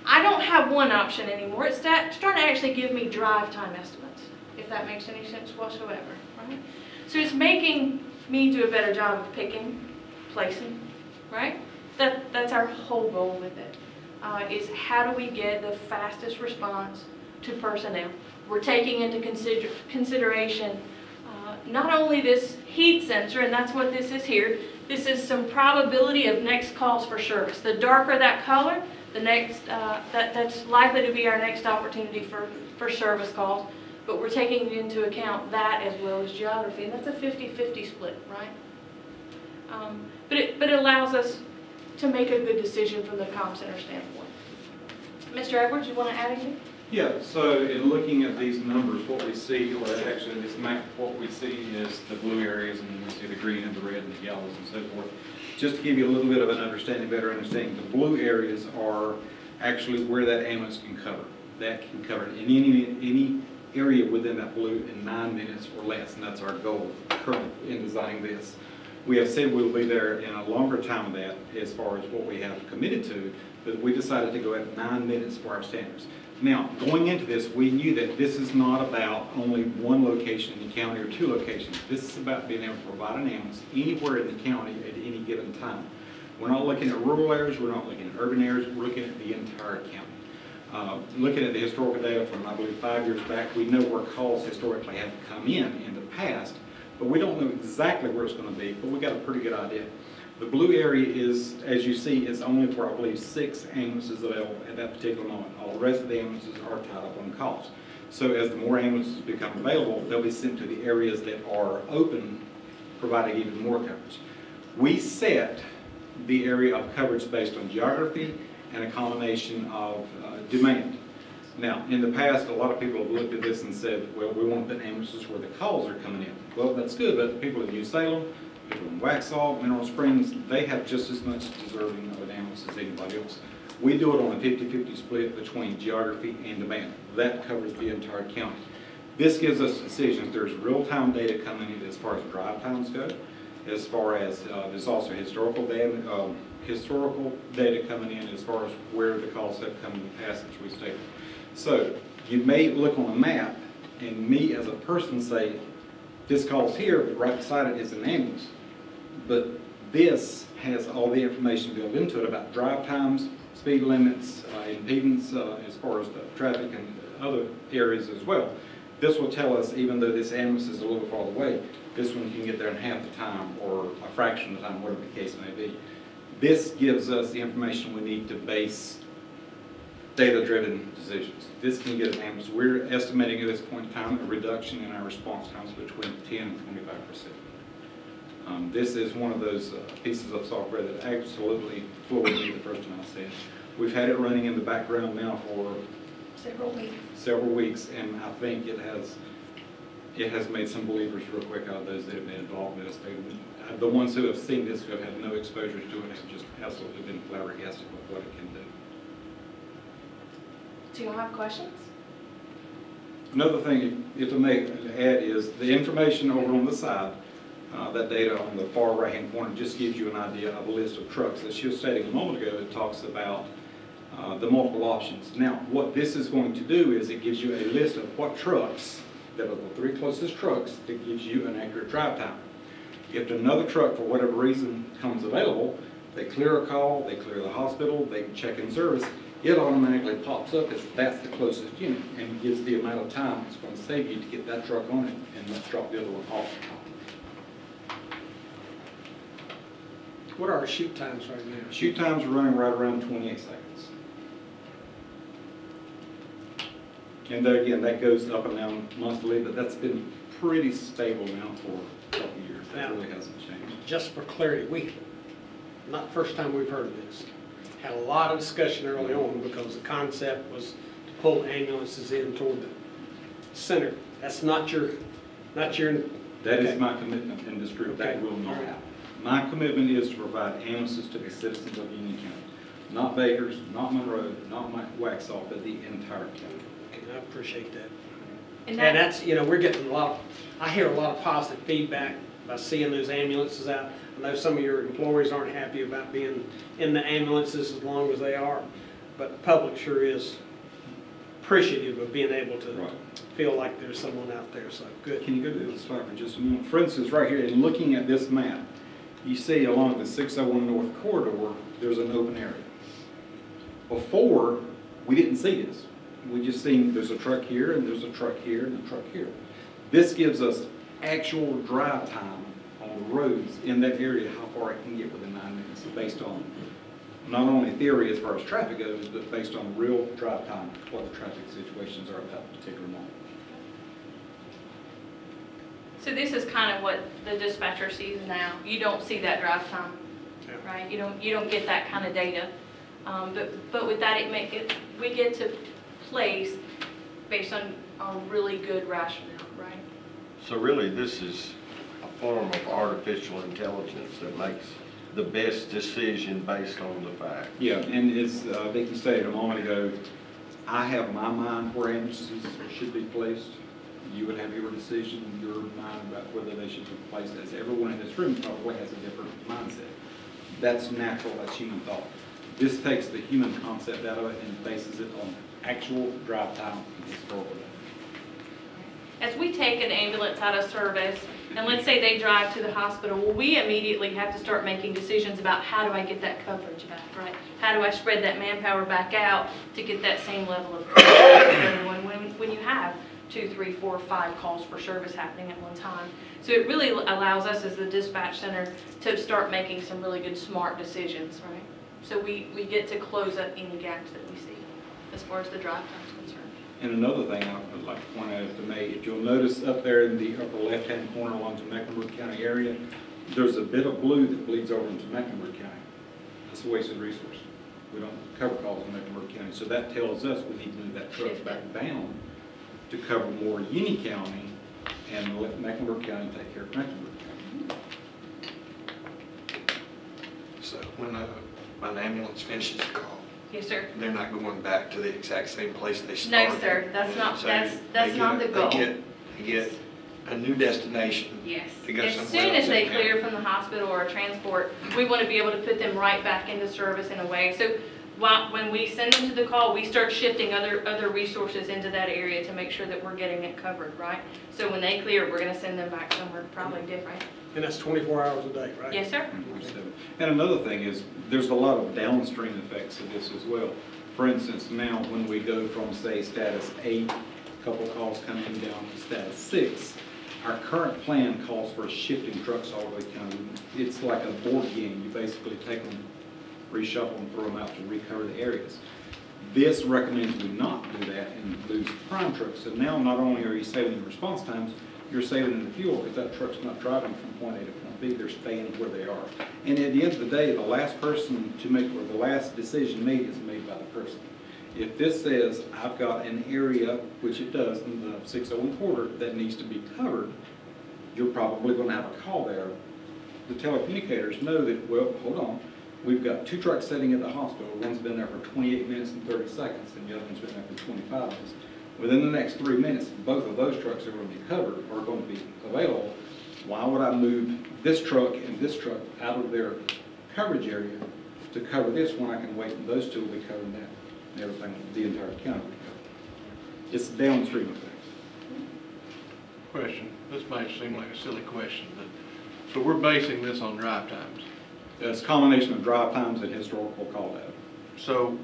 I don't have one option anymore. It's starting to actually give me drive time estimates, if that makes any sense whatsoever, right? So it's making me do a better job of picking, placing, right? That's our whole goal with it, is how do we get the fastest response to personnel. We're taking into consideration not only this heat sensor, and that's what this is here, this is some probability of next calls for service. The darker that color, the next, that's likely to be our next opportunity for service calls, but we're taking into account that as well as geography, and that's a 50-50 split, right? But it allows us to make a good decision from the comm center standpoint. Mr. Edwards, you want to add anything? Yeah, so in looking at these numbers, what we see, or actually this map, what we see is the blue areas, and we see the green and the red and the yellows and so forth. Just to give you a little bit of an understanding, better understanding, the blue areas are actually where that ambulance can cover. That can cover in any area within that blue in 9 minutes or less, and that's our goal currently in designing this. We have said we'll be there in a longer time than that as far as what we have committed to, but we decided to go at 9 minutes for our standards. Now, going into this, we knew that this is not about only one location in the county or 2 locations. This is about being able to provide an ambulance anywhere in the county at any given time. We're not looking at rural areas, we're not looking at urban areas, we're looking at the entire county. Looking at the historical data from, I believe, 5 years back, we know where calls historically have come in the past, but we don't know exactly where it's going to be, but we got a pretty good idea. The blue area is, as you see, is only for, I believe, 6 ambulances available at that particular moment. All the rest of the ambulances are tied up on calls. So as the more ambulances become available, they'll be sent to the areas that are open, providing even more coverage. We set the area of coverage based on geography and a combination of demand. Now, in the past, a lot of people have looked at this and said, well, we want to put ambulances where the calls are coming in. Well, that's good, but the people in New Salem, people in Waxhaw, Mineral Springs, they have just as much deserving of an ambulance as anybody else. We do it on a 50-50 split between geography and demand. That covers the entire county. This gives us decisions. There's real-time data coming in as far as drive times go, as far as there's also historical data coming in as far as where the calls have come in the past, which we stated. So you may look on a map and me as a person say, this call's here, but right beside it is an ambulance. But this has all the information built into it about drive times, speed limits, impedance as far as the traffic and other areas as well. This will tell us, even though this ambulance is a little farther away, this one can get there in half the time or a fraction of the time, whatever the case may be. This gives us the information we need to base data-driven decisions. This can get an ambulance. We're estimating at this point in time a reduction in our response times between 10 and 25%. This is one of those pieces of software that absolutely floored me the first time I said it. We've had it running in the background now for several weeks, and I think it it has made some believers real quick out of those that have been involved in this. The ones who have seen this, who have had no exposure to it, have just absolutely been flabbergasted with what it can do. Do you have questions? Another thing, if I may add, is the information over on the side, that data on the far right-hand corner just gives you an idea of a list of trucks. As she was stating a moment ago, it talks about the multiple options. Now, what this is going to do is it gives you a list of what trucks, that are the 3 closest trucks, that gives you an accurate drive time. If another truck, for whatever reason, comes available, they clear a call, they clear the hospital, they check in service, it automatically pops up as that's the closest unit and gives the amount of time it's going to save you to get that truck on it and let's drop the other one off. What are our shoot times right now? Shoot times are running right around 28 seconds. And there again, that goes up and down monthly, but that's been pretty stable now for a couple of years. That really hasn't changed. Just for clarity, not the first time we've heard of this. Had a lot of discussion early on because the concept was to pull ambulances in toward the center. That's not your. That is my commitment in this group. That will not happen. My commitment is to provide ambulances to the citizens of Union County. Not Bakers, not Monroe, not Waxhaw, but the entire county. Okay, I appreciate that. And that's, we're getting I hear a lot of positive feedback by seeing those ambulances out. I know some of your employees aren't happy about being in the ambulances as long as they are, but the public sure is appreciative of being able to feel like there's someone out there, so good. Can you go to the slide for just a moment? For instance, right here, in looking at this map, you see along the 601 North corridor, there's an open area. Before, we didn't see this. We just seen there's a truck here, and there's a truck here, and a truck here. This gives us actual drive time on the roads in that area, how far it can get within 9 minutes, based on not only theory as far as traffic goes, but based on real drive time, what the traffic situations are at that particular moment. So this is kind of what the dispatcher sees now. You don't see that drive time, right? You don't get that kind of data. But with that, we get to place based on really good rationale, right? So really, this is a form of artificial intelligence that makes the best decision based on the facts. Yeah, and as Vicki stated a moment ago, I have my mind where ambulances should be placed. You would have your decision, your mind about whether they should be placed, as everyone in this room probably has a different mindset. That's natural, that's human thought. This takes the human concept out of it and bases it on actual drive time and historical data. As we take an ambulance out of service, and let's say they drive to the hospital, well, we immediately have to start making decisions about how do I get that coverage back, right? How do I spread that manpower back out to get that same level of coverage for everyone when you have 2, 3, 4, 5 calls for service happening at one time. So it really allows us as the dispatch center to start making some really good smart decisions, right? So we get to close up any gaps that we see as far as the drive time is concerned. And another thing I would like to point out to me, if you'll notice up there in the upper left-hand corner along the Mecklenburg County area, there's a bit of blue that bleeds over into Mecklenburg County. That's a wasted resource. We don't cover calls in Mecklenburg County, so that tells us we need to move that truck back down to cover more Union County and let Mecklenburg County take care of Mecklenburg County. So when an ambulance finishes a call, Yes, sir. they're not going back to the exact same place they started. No, sir. That's not. So That's not the goal. They get a new destination. Yes. To go As somewhere soon else as they in town. clear from the hospital or transport, we want to be able to put them right back into service in a way. So when we send them to the call, we start shifting other resources into that area to make sure that we're getting it covered, right? So when they clear, we're going to send them back somewhere probably different. And that's 24 hours a day, right? Yes, sir. And another thing is, there's a lot of downstream effects of this as well. For instance, now when we go from, say, status 8, a couple calls coming down to status 6, our current plan calls for shifting trucks all the way down. It's like a board game. You basically take them, reshuffle them, throw them out to recover the areas. This recommends we not do that and lose prime trucks. So now not only are you saving the response times, you're saving the fuel because that truck's not driving from point A to point B, they're staying where they are. And at the end of the day, the last person to make, or the last decision made is made by the person. If this says, I've got an area, which it does in the 601 corridor, that needs to be covered, you're probably gonna have a call there. The telecommunicators know that, well, hold on, we've got 2 trucks sitting at the hospital. One's been there for 28 minutes and 30 seconds, and the other one's been there for 25 minutes. Within the next 3 minutes, both of those trucks are going to be covered, are going to be available. Why would I move this truck and this truck out of their coverage area to cover this when I can wait and those 2 will be covering that and everything, the entire county will be covered? It's downstream effects. Question, this may seem like a silly question, but, so we're basing this on drive times. It's a combination of drive times and historical call data. So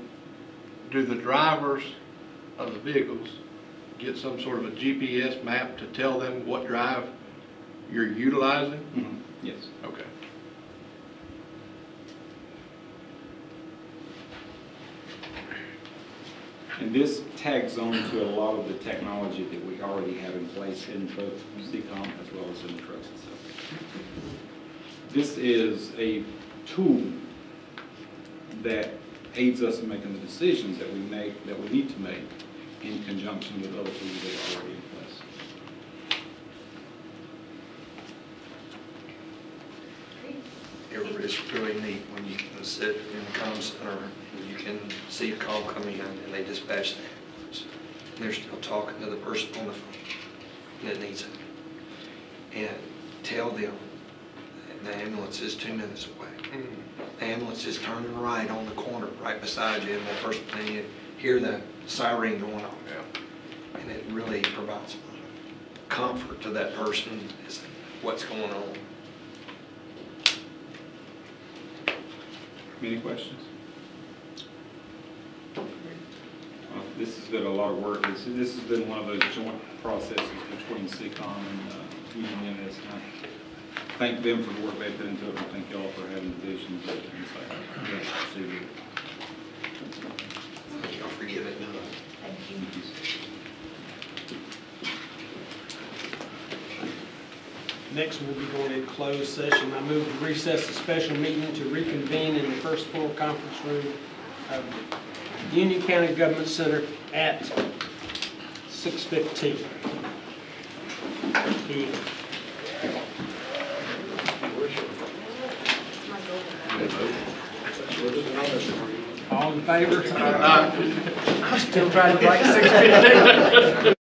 do the drivers of the vehicles get some sort of a GPS map to tell them what drive you're utilizing? Mm-hmm. Yes. Okay. And this tags on to a lot of the technology that we already have in place in both CCOM as well as in the trucks itself. This is a tool that aids us in making the decisions that we make, that we need to make in conjunction with other tools that are already in place. It's really neat when you can sit in the comm center, you can see a call coming in and they dispatch the ambulance. And they're still talking to the person on the phone that needs it. And tell them that the ambulance is 2 minutes away. The ambulance is turning right on the corner right beside you, and the person can hear the siren going off. And it really provides comfort to that person as to what's going on. Any questions? This has been a lot of work. This has been one of those joint processes between CCOM and UNS. And I thank them for the work they've put into it, and thank y'all for having the vision and insight. Thank y'all for getting it done. Thank you. Next, we'll be going into closed session. I move to recess the special meeting to reconvene in the first floor conference room of Union County Government Center at 6:15 p.m. All in favor? I'm still trying to write 6:15.